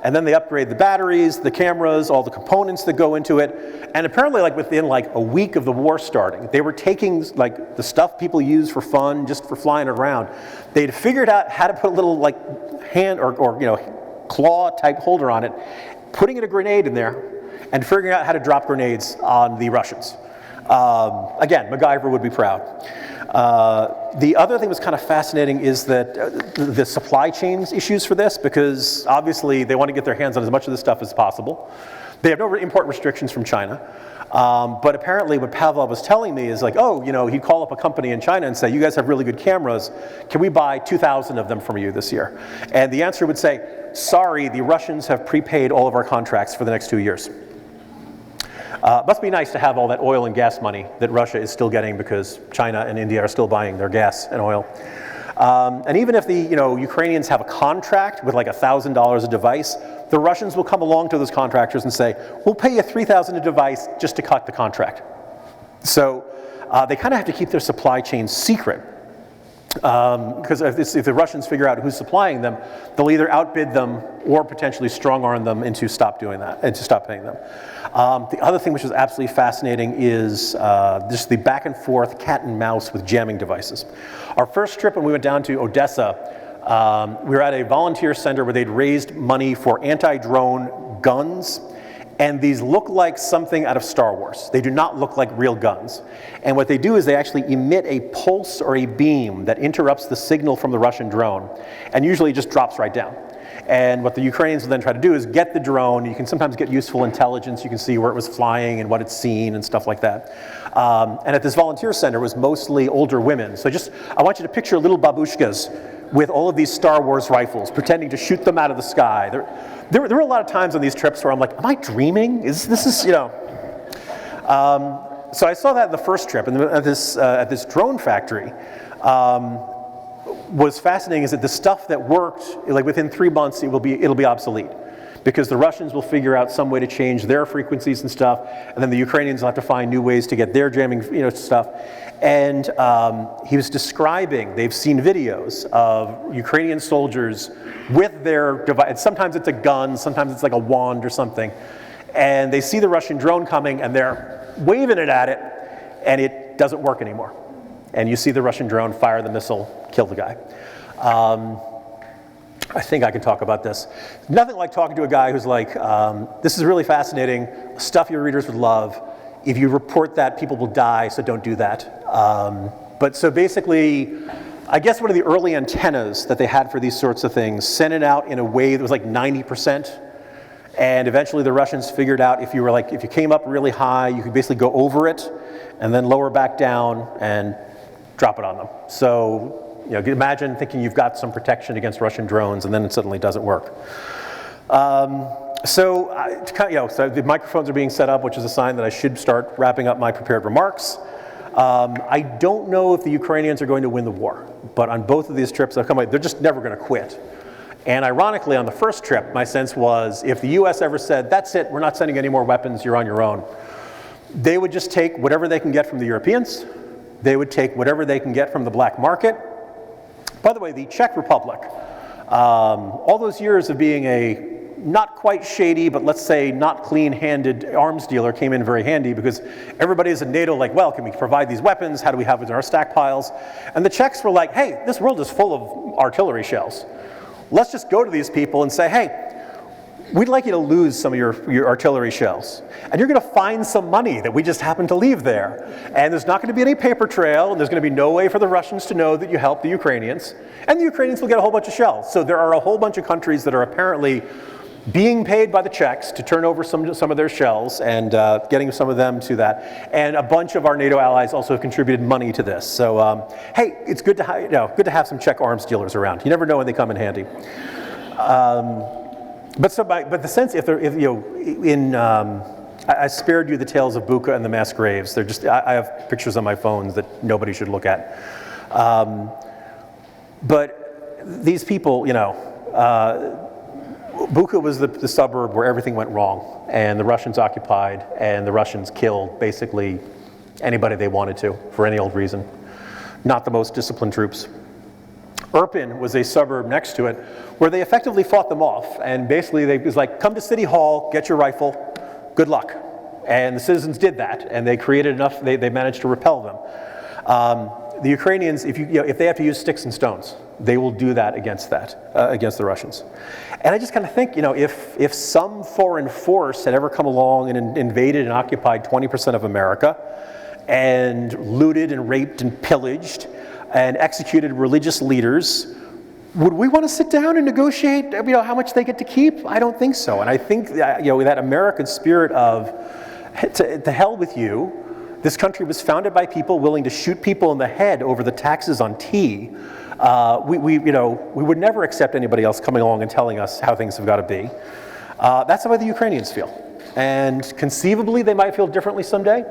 and then they upgrade the batteries, the cameras, all the components that go into it. And apparently, within a week of the war starting, they were taking the stuff people use for fun, just for flying around. They'd figured out how to put a little hand or claw type holder on it, putting in a grenade in there, and figuring out how to drop grenades on the Russians. Again, MacGyver would be proud. The other thing that's kind of fascinating is that the supply chains issues for this, because obviously they want to get their hands on as much of this stuff as possible. They have no import restrictions from China. But apparently what Pavlov was telling me is he'd call up a company in China and say, you guys have really good cameras, can we buy 2,000 of them from you this year? And the answer would say, sorry, the Russians have prepaid all of our contracts for the next 2 years. Must be nice to have all that oil and gas money that Russia is still getting because China and India are still buying their gas and oil. And even if the Ukrainians have a contract with $1,000 a device, the Russians will come along to those contractors and say, we'll pay you $3,000 a device just to cut the contract. So they kind of have to keep their supply chain secret. Because if the Russians figure out who's supplying them, they'll either outbid them or potentially strong-arm them into stop doing that and to stop paying them. The other thing which is absolutely fascinating is just the back and forth cat and mouse with jamming devices. Our first trip when we went down to Odessa, we were at a volunteer center where they'd raised money for anti-drone guns. And these look like something out of Star Wars. They do not look like real guns. And what they do is they actually emit a pulse or a beam that interrupts the signal from the Russian drone, and usually just drops right down. And what the Ukrainians will then try to do is get the drone. You can sometimes get useful intelligence. You can see where it was flying and what it's seen and stuff like that. And at this volunteer center, it was mostly older women. So I want you to picture little babushkas with all of these Star Wars rifles, pretending to shoot them out of the sky. There were a lot of times on these trips where I'm like, am I dreaming? So I saw that in the first trip, and at this drone factory. Was fascinating is that the stuff that worked, within 3 months, it'll be obsolete, because the Russians will figure out some way to change their frequencies and stuff, and then the Ukrainians will have to find new ways to get their jamming, stuff. And he was describing, they've seen videos of Ukrainian soldiers with their device. Sometimes it's a gun, sometimes it's like a wand or something, and they see the Russian drone coming, and they're waving it at it, and it doesn't work anymore. And you see the Russian drone fire the missile, kill the guy. I think I can talk about this. Nothing like talking to a guy who's like, this is really fascinating, stuff your readers would love. If you report that, people will die, so don't do that. But so basically, I guess one of the early antennas that they had for these sorts of things sent it out in a way that was 90%. And eventually the Russians figured out if you came up really high, you could basically go over it and then lower back down and drop it on them. So imagine thinking you've got some protection against Russian drones, and then it suddenly doesn't work. So the microphones are being set up, which is a sign that I should start wrapping up my prepared remarks. I don't know if the Ukrainians are going to win the war, but on both of these trips I've come away, they're just never going to quit. And ironically, on the first trip, my sense was if the US ever said, that's it, we're not sending any more weapons, you're on your own, they would just take whatever they can get from the Europeans, they would take whatever they can get from the black market. By the way, the Czech Republic, all those years of being a not quite shady, but let's say not clean-handed arms dealer came in very handy because everybody is in NATO like, well, can we provide these weapons? How do we have it in our stockpiles? And the Czechs were like, hey, this world is full of artillery shells. Let's just go to these people and say, hey, we'd like you to lose some of your artillery shells. And you're going to find some money that we just happen to leave there. And there's not going to be any paper trail, and there's going to be no way for the Russians to know that you helped the Ukrainians. And the Ukrainians will get a whole bunch of shells. So there are a whole bunch of countries that are apparently being paid by the Czechs to turn over some of their shells and getting some of them to that. And a bunch of our NATO allies also have contributed money to this. So, hey, it's good to have some Czech arms dealers around. You never know when they come in handy. But the sense, I spared you the tales of Bucha and the mass graves. They're just, I have pictures on my phone that nobody should look at. But these people, Bucha was the suburb where everything went wrong, and the Russians occupied, and the Russians killed basically anybody they wanted to for any old reason. Not the most disciplined troops. Irpin was a suburb next to it where they effectively fought them off, and basically it was like, come to City Hall, get your rifle, good luck. And the citizens did that, and they created enough, they managed to repel them. The Ukrainians, if they have to use sticks and stones, they will do that against the Russians. And I just kind of think, if some foreign force had ever come along and invaded and occupied 20% of America and looted and raped and pillaged and executed religious leaders, would we want to sit down and negotiate, how much they get to keep? I don't think so. And I think that, that American spirit of, to hell with you, this country was founded by people willing to shoot people in the head over the taxes on tea. We would never accept anybody else coming along and telling us how things have got to be. That's the way the Ukrainians feel. And conceivably, they might feel differently someday.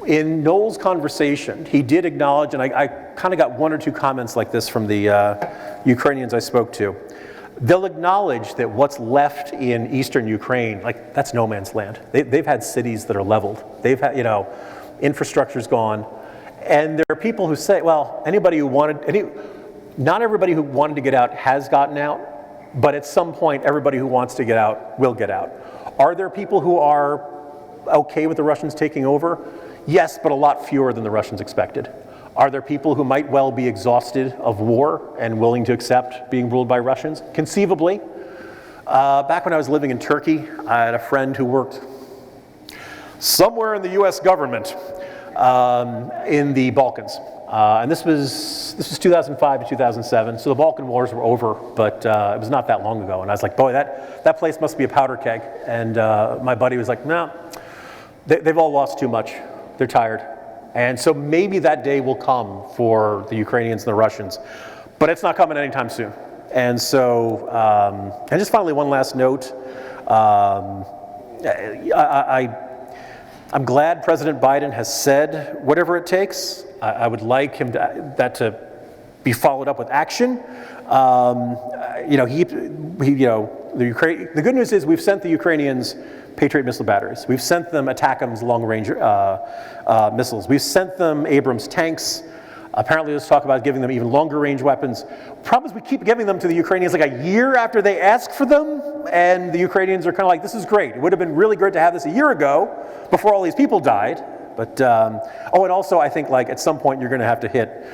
In Noel's conversation, he did acknowledge, and I kind of got one or two comments like this from the Ukrainians I spoke to. They'll acknowledge that what's left in eastern Ukraine, like, that's no man's land. They've had cities that are leveled. They've had, infrastructure's gone. And there are people who say, well, not everybody who wanted to get out has gotten out, but at some point, everybody who wants to get out will get out. Are there people who are okay with the Russians taking over? Yes, but a lot fewer than the Russians expected. Are there people who might well be exhausted of war and willing to accept being ruled by Russians? Conceivably. Back when I was living in Turkey, I had a friend who worked somewhere in the US government in the Balkans. And this was 2005 to 2007, so the Balkan Wars were over, but it was not that long ago. And I was like, boy, that place must be a powder keg. And my buddy was like, no, they've all lost too much. They're tired. And so maybe that day will come for the Ukrainians and the Russians, but it's not coming anytime soon. And so, and just finally, one last note. I'm glad President Biden has said whatever it takes. I would like him that to be followed up with action. The good news is we've sent the Ukrainians Patriot missile batteries. We've sent them ATACMS long-range missiles. We've sent them Abrams tanks. Apparently, let's talk about giving them even longer-range weapons. Problem is, we keep giving them to the Ukrainians like a year after they ask for them, and the Ukrainians are kind of like, this is great. It would have been really great to have this a year ago, before all these people died. But, and also, I think, like, at some point, you're going to have to hit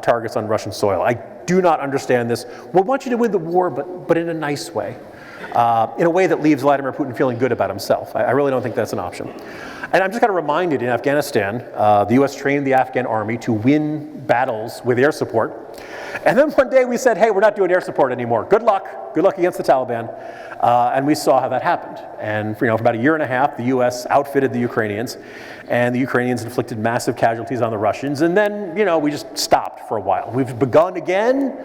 targets on Russian soil. I do not understand this. We want you to win the war, but in a nice way. In a way that leaves Vladimir Putin feeling good about himself. I really don't think that's an option. And I'm just kind of reminded, in Afghanistan, the U.S. trained the Afghan army to win battles with air support. And then one day we said, hey, we're not doing air support anymore. Good luck against the Taliban. And we saw how that happened. And for about a year and a half, the US outfitted the Ukrainians, and the Ukrainians inflicted massive casualties on the Russians. And then, we just stopped for a while. We've begun again.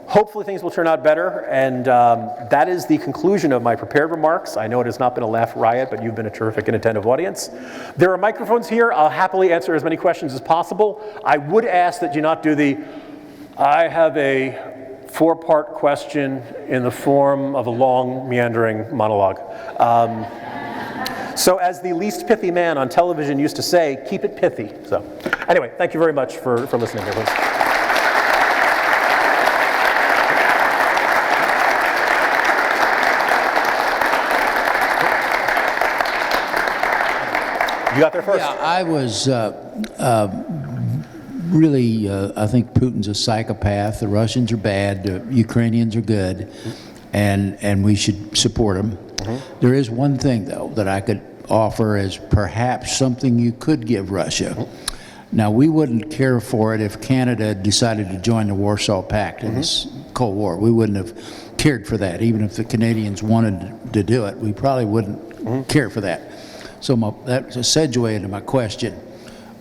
Hopefully things will turn out better, and that is the conclusion of my prepared remarks. I know it has not been a laugh riot, but you've been a terrific and attentive audience. There are microphones here. I'll happily answer as many questions as possible. I would ask that you not do I have a 4-part question in the form of a long, meandering monologue. So as the least pithy man on television used to say, keep it pithy. So anyway, thank you very much for listening, everyone. You got there first. Yeah, I was really, I think Putin's a psychopath. The Russians are bad. The Ukrainians are good, and we should support them. Mm-hmm. There is one thing, though, that I could offer as perhaps something you could give Russia. Mm-hmm. Now, we wouldn't care for it if Canada decided to join the Warsaw Pact in this Cold War. We wouldn't have cared for that. Even if the Canadians wanted to do it, we probably wouldn't care for that. So that's a segue into my question.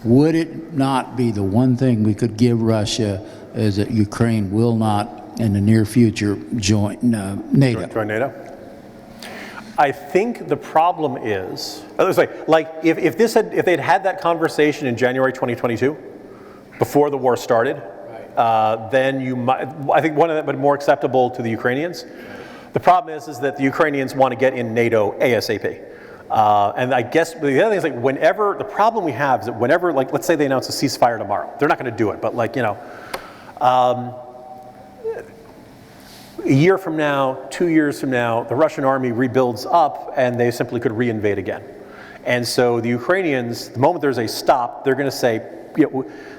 Would it not be the one thing we could give Russia is that Ukraine will not, in the near future, join NATO? Join NATO? I think the problem is, if they'd had that conversation in January 2022, before the war started, then I think one of them would be more acceptable to the Ukrainians. The problem is that the Ukrainians want to get in NATO ASAP. And I guess the other thing is whenever, the problem we have is that whenever, let's say they announce a ceasefire tomorrow. They're not going to do it, but a year from now, 2 years from now, the Russian army rebuilds up and they simply could reinvade again. And so the Ukrainians, the moment there's a stop, they're going to say,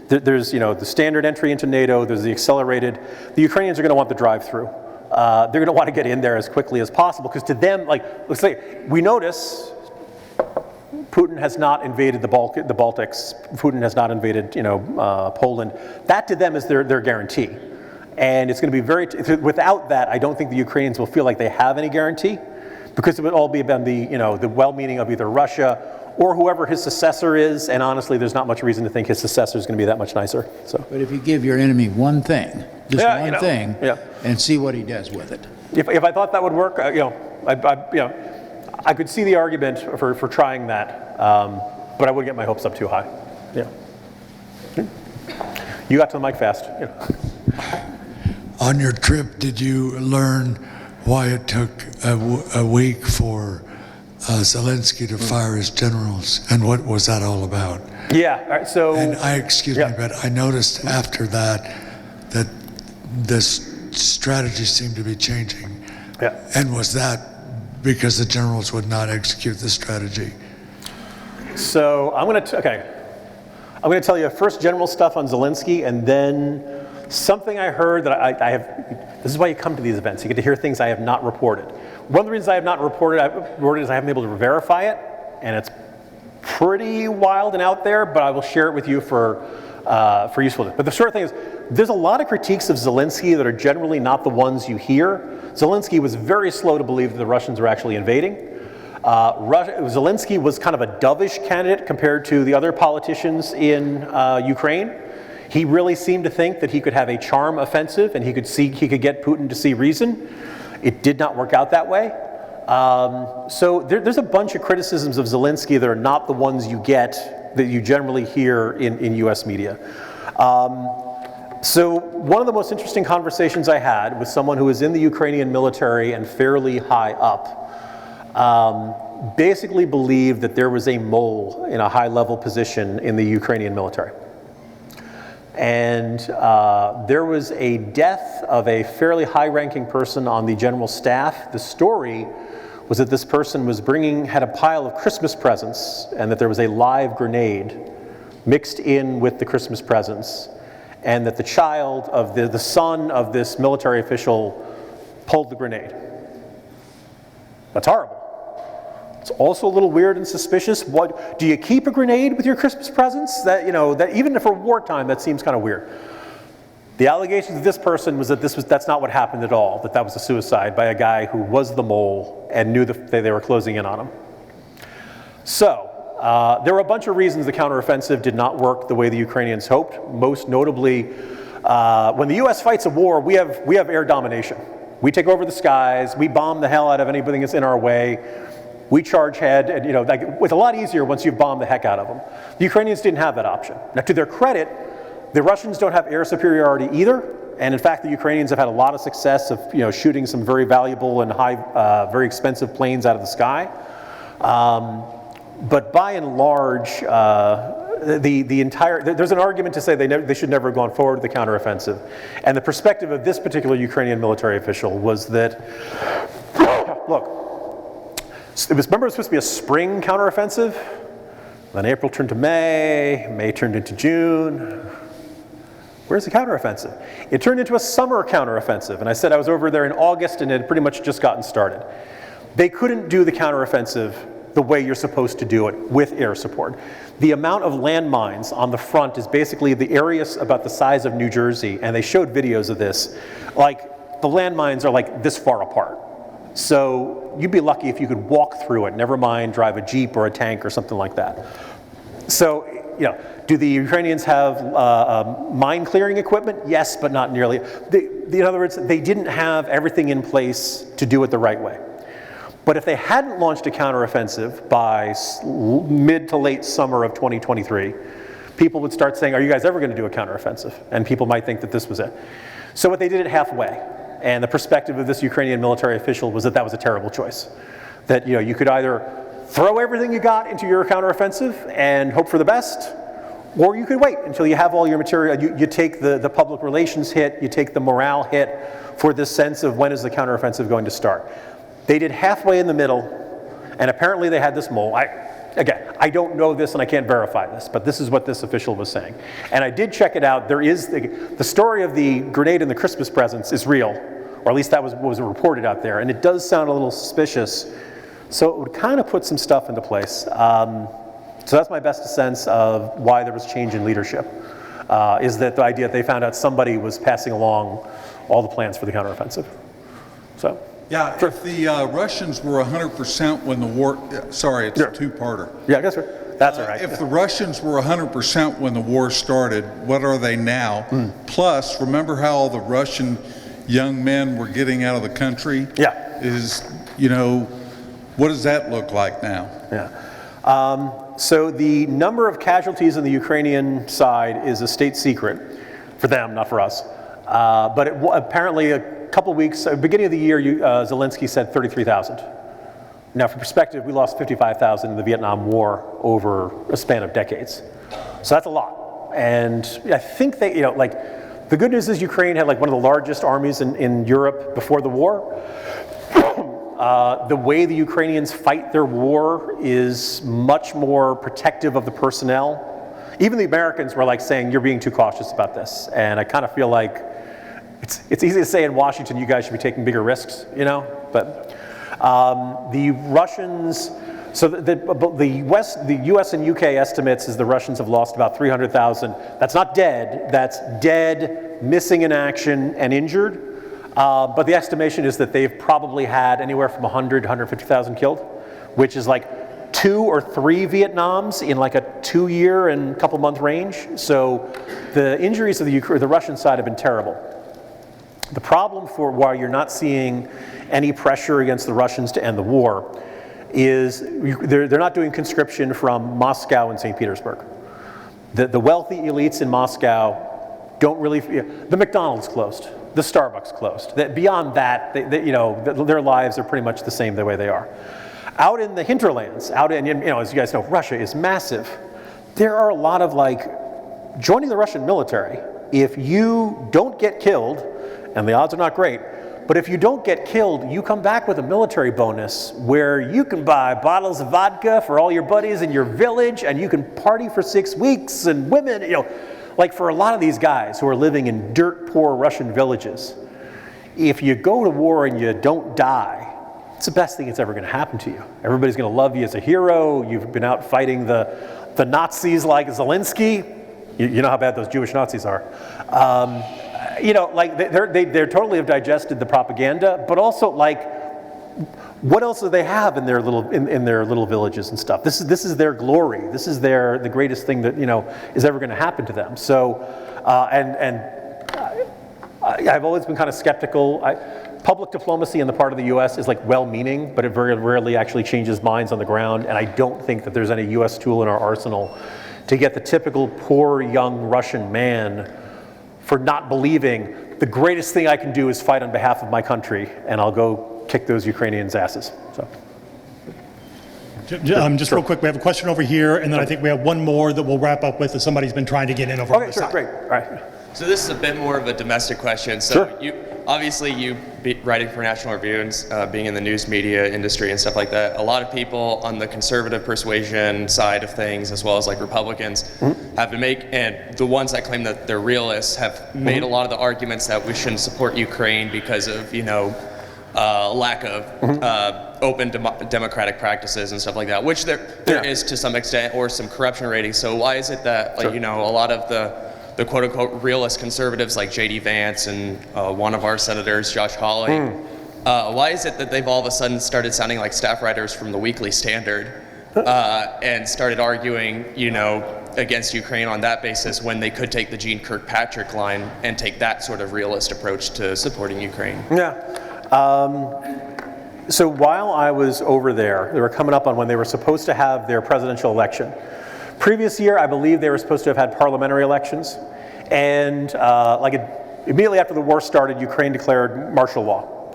there's the standard entry into NATO, there's the accelerated. The Ukrainians are going to want the drive-through. They're going to want to get in there as quickly as possible because to them, let's say, we notice Putin has not invaded the Baltics. Putin has not invaded, Poland. That to them is their guarantee, and it's going to be without that, I don't think the Ukrainians will feel like they have any guarantee, because it would all be about the well-meaning of either Russia or whoever his successor is. And honestly, there's not much reason to think his successor is going to be that much nicer. So, but if you give your enemy one thing, just one thing, and see what he does with it. If I thought that would work, I could see the argument for trying that, but I wouldn't get my hopes up too high. Yeah. You got to the mic fast. Yeah. On your trip, did you learn why it took a week for Zelensky to fire his generals, and what was that all about? Yeah. All right, so. And excuse me, but I noticed after that this strategy seemed to be changing. Yeah. And was that because the generals would not execute the strategy? So I'm going to tell you first general stuff on Zelensky, and then something I heard that I have. This is why you come to these events. You get to hear things I have not reported. One of the reasons I have not reported is I haven't been able to verify it, and it's pretty wild and out there. But I will share it with you for usefulness. But the short thing is, there's a lot of critiques of Zelensky that are generally not the ones you hear. Zelensky was very slow to believe that the Russians were actually invading. Zelensky was kind of a dovish candidate compared to the other politicians in Ukraine. He really seemed to think that he could have a charm offensive and he could get Putin to see reason. It did not work out that way. So there's a bunch of criticisms of Zelensky that are not the ones you get, that you generally hear in US media. So one of the most interesting conversations I had with someone who was in the Ukrainian military and fairly high up, basically believed that there was a mole in a high-level position in the Ukrainian military. And there was a death of a fairly high-ranking person on the general staff. The story was that this person had a pile of Christmas presents, and that there was a live grenade mixed in with the Christmas presents, and that the child of the son of this military official pulled the grenade. That's horrible. It's also a little weird and suspicious. What do you keep a grenade with your Christmas presents? That even for wartime, that seems kind of weird. The allegations of this person was that that's not what happened at all, that was a suicide by a guy who was the mole and knew that they were closing in on him. So, there were a bunch of reasons the counteroffensive did not work the way the Ukrainians hoped. Most notably, when the US fights a war, we have air domination. We take over the skies, we bomb the hell out of anything that's in our way, we charge ahead, and it's a lot easier once you've bombed the heck out of them. The Ukrainians didn't have that option. Now, to their credit, the Russians don't have air superiority either, and in fact, the Ukrainians have had a lot of success of shooting some very valuable and very expensive planes out of the sky. But by and large, there's an argument to say they should never have gone forward with the counteroffensive. And the perspective of this particular Ukrainian military official was that, look, remember it was supposed to be a spring counteroffensive? Then April turned to May, May turned into June. Where's the counteroffensive? It turned into a summer counteroffensive, and I said I was over there in August and it had pretty much just gotten started. They couldn't do the counteroffensive the way you're supposed to do it with air support. The amount of landmines on the front is basically the areas about the size of New Jersey, and they showed videos of this. Like, the landmines are like this far apart. So you'd be lucky if you could walk through it, never mind drive a Jeep or a tank or something like that. So, do the Ukrainians have mine clearing equipment? Yes, but not nearly. In other words, they didn't have everything in place to do it the right way. But if they hadn't launched a counteroffensive by mid to late summer of 2023, people would start saying, are you guys ever going to do a counteroffensive? And people might think that this was it. So what they did it halfway. And the perspective of this Ukrainian military official was that was a terrible choice. That you could either throw everything you got into your counteroffensive and hope for the best, or you could wait until you have all your material. You take the public relations hit, you take the morale hit for this sense of when is the counteroffensive going to start. They did halfway in the middle, and apparently they had this mole. I don't know this and I can't verify this, but this is what this official was saying. And I did check it out. There is the story of the grenade and the Christmas presents is real, or at least that was reported out there, and it does sound a little suspicious. So it would kind of put some stuff into place. So that's my best sense of why there was change in leadership, is that the idea that they found out somebody was passing along all the plans for the counteroffensive. So. Yeah, if the Russians were 100% when the war, sorry, it's a two-parter. Yeah, that's right. That's all right. If the Russians were 100% when the war started, what are they now? Plus, remember how all the Russian young men were getting out of the country? Yeah. What does that look like now? Yeah. So the number of casualties on the Ukrainian side is a state secret for them, not for us. But apparently a couple weeks, beginning of the year, Zelensky said 33,000. Now, for perspective, we lost 55,000 in the Vietnam War over a span of decades. So that's a lot. And I think they, the good news is Ukraine had one of the largest armies in Europe before the war. The way the Ukrainians fight their war is much more protective of the personnel. Even the Americans were saying, you're being too cautious about this. And I kind of feel like it's easy to say in Washington, you guys should be taking bigger risks, but the Russians, so the US and UK estimates is the Russians have lost about 300,000. That's not dead, that's dead, missing in action, and injured. But the estimation is that they've probably had anywhere from 100 to 150,000 killed, which is 2 or 3 Vietnams in a 2-year and couple month range. So the injuries of the Russian side have been terrible. The problem for why you're not seeing any pressure against the Russians to end the war is they're not doing conscription from Moscow and St. Petersburg. The wealthy elites in Moscow don't really, the McDonald's closed, the Starbucks closed. Beyond that, their lives are pretty much the same the way they are. Out in the hinterlands, as you guys know, Russia is massive. There are a lot of joining the Russian military. If you don't get killed, and the odds are not great, but if you don't get killed, you come back with a military bonus where you can buy bottles of vodka for all your buddies in your village, and you can party for 6 weeks, and women, for a lot of these guys who are living in dirt poor Russian villages, if you go to war and you don't die, it's the best thing that's ever going to happen to you. Everybody's going to love you as a hero. You've been out fighting the Nazis like Zelensky. You know how bad those Jewish Nazis are. You know, like they're totally have digested the propaganda, but also like, what else do they have in their little villages and stuff? This is their glory. This is the greatest thing that, you know, is ever going to happen to them. So, I've always been kind of skeptical. Public diplomacy in the part of the U.S. is like well-meaning, but it very rarely actually changes minds on the ground. And I don't think that there's any U.S. tool in our arsenal to get the typical poor young Russian man for not believing the greatest thing I can do is fight on behalf of my country, and I'll go kick those Ukrainians' asses. So. Just real quick, we have a question over here, and then I think we have one more that we'll wrap up with if somebody's been trying to get in over on the side. Okay, sure, great. All right. So this is a bit more of a domestic question. So Sure. you writing for National Review and being in the news media industry and stuff like that, a lot of people on the conservative persuasion side of things, as well as like Republicans, have to make, and the ones that claim that they're realists have made a lot of the arguments that we shouldn't support Ukraine because of, you know, lack of open democratic practices and stuff like that, which there is to some extent, or some corruption ratings. So why is it that, like, you know, a lot of the quote-unquote realist conservatives like J.D. Vance and one of our senators, Josh Hawley, why is it that they've all of a sudden started sounding like staff writers from the Weekly Standard and started arguing, you know, against Ukraine on that basis when they could take the Jeane Kirkpatrick line and take that sort of realist approach to supporting Ukraine? Yeah. So while I was over there, they were coming up on when they were supposed to have their presidential election. Previous year, I believe they were supposed to have had parliamentary elections, and immediately after the war started, Ukraine declared martial law.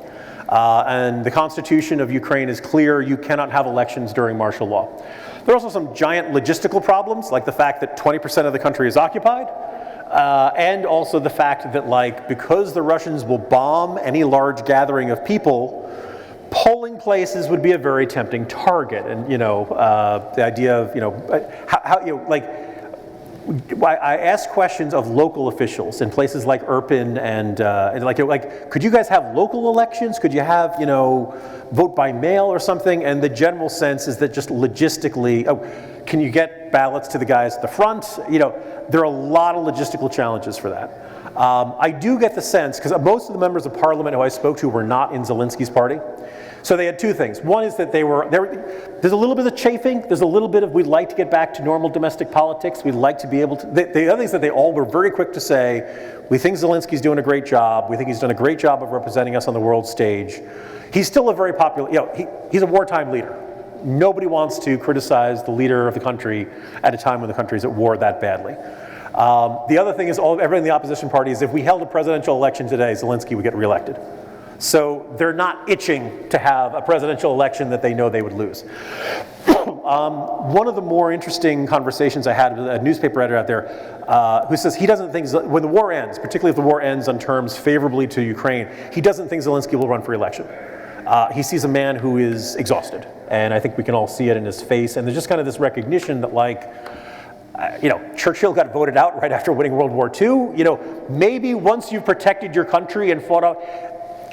And the Constitution of Ukraine is clear: you cannot have elections during martial law. There are also some giant logistical problems, like the fact that 20% of the country is occupied, and also the fact that, like, because the Russians will bomb any large gathering of people, polling places would be a very tempting target. And, you know, the idea of, you know, how you know, like, I asked questions of local officials in places like Irpin and like, could you guys have local elections? Could you have, you know, vote by mail or something? And the general sense is that just logistically, can you get ballots to the guys at the front? You know, there are a lot of logistical challenges for that. I do get the sense, because most of the members of parliament who I spoke to were not in Zelensky's party. So they had two things. One is that there's a little bit of chafing. There's a little bit of, we'd like to get back to normal domestic politics. We'd like to be able to. The other thing is that they all were very quick to say, we think Zelensky's doing a great job. We think he's done a great job of representing us on the world stage. He's still a very popular, you know, he's a wartime leader. Nobody wants to criticize the leader of the country at a time when the country's at war that badly. The other thing is, everyone in the opposition parties, if we held a presidential election today, Zelensky would get reelected. So they're not itching to have a presidential election that they know they would lose. One of the more interesting conversations I had with a newspaper editor out there who says he doesn't think, when the war ends, particularly if the war ends on terms favorably to Ukraine, he doesn't think Zelensky will run for election. He sees a man who is exhausted, and I think we can all see it in his face, and there's just kind of this recognition that, like, you know, Churchill got voted out right after winning World War II. You know, maybe once you've protected your country and fought out,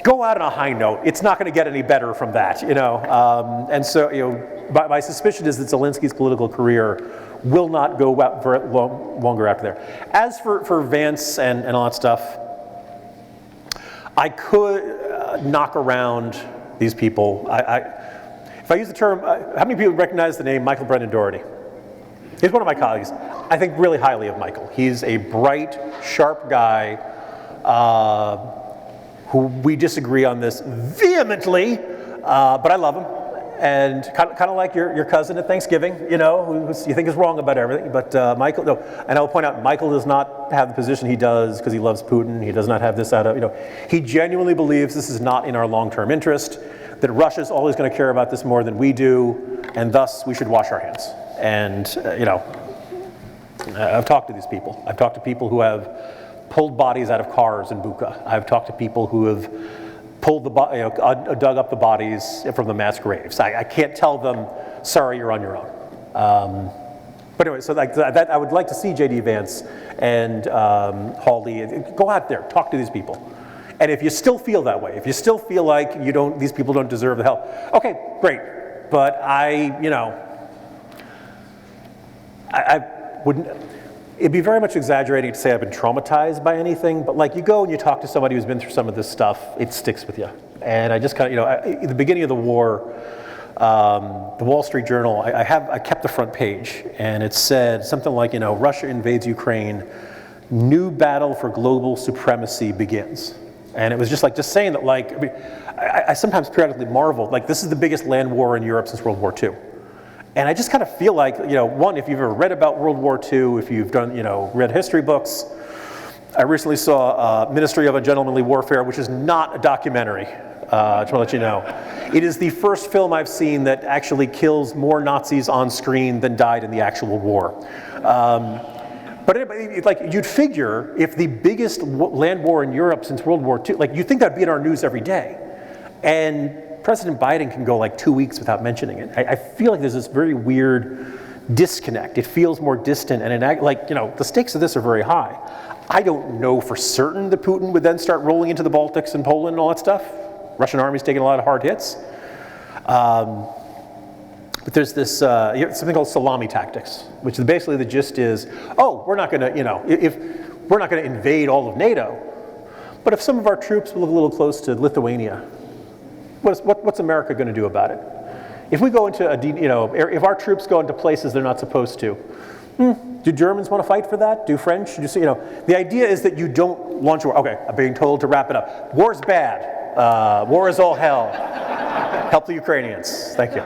go out on a high note. It's not going to get any better from that, you know. And so, you know, my suspicion is that Zelensky's political career will not go out for longer after there. As for Vance and all that stuff, I could knock around these people. If I use the term, how many people recognize the name Michael Brendan Doherty? He's one of my colleagues. I think really highly of Michael. He's a bright, sharp guy who we disagree on this vehemently, but I love him. And kind of like your cousin at Thanksgiving, you know, who you think is wrong about everything. But Michael, no, and I'll point out, Michael does not have the position he does because he loves Putin. He does not have this out of, you know, he genuinely believes this is not in our long-term interest, that Russia's always going to care about this more than we do, and thus we should wash our hands. And, you know, I've talked to these people. I've talked to people who have pulled bodies out of cars in Bucha. I've talked to people who have pulled dug up the bodies from the mass graves. I can't tell them, sorry, you're on your own. But anyway, so like that, I would like to see J.D. Vance and Hawley go out there, talk to these people. And if you still feel that way, if you still feel like these people don't deserve the help, okay, great. But I wouldn't. it'd be very much exaggerating to say I've been traumatized by anything, but like you go and you talk to somebody who's been through some of this stuff, it sticks with you. And I just kind of, at the beginning of the war, the Wall Street Journal, I kept the front page, and it said something like, Russia invades Ukraine, new battle for global supremacy begins. And it was just saying that, I sometimes periodically marvel, this is the biggest land war in Europe since World War II. And I just kind of feel like, one, if you've ever read about World War II, if you've done, read history books, I recently saw Ministry of Ungentlemanly Warfare, which is not a documentary, just want to let you know. It is the first film I've seen that actually kills more Nazis on screen than died in the actual war. But you'd figure if the biggest land war in Europe since World War II, you'd think that'd be in our news every day. And President Biden can go 2 weeks without mentioning it. I feel like there's this very weird disconnect. It feels more distant, and the stakes of this are very high. I don't know for certain that Putin would then start rolling into the Baltics and Poland and all that stuff. Russian army's taking a lot of hard hits. But there's this something called salami tactics, which basically the gist is, we're not going to, if we're not going to invade all of NATO, but if some of our troops live a little close to Lithuania, what's America going to do about it? If we go into if our troops go into places they're not supposed to, do Germans want to fight for that? Do French? The idea is that you don't launch a war. Okay, I'm being told to wrap it up. War's bad. War is all hell. Help the Ukrainians. Thank you.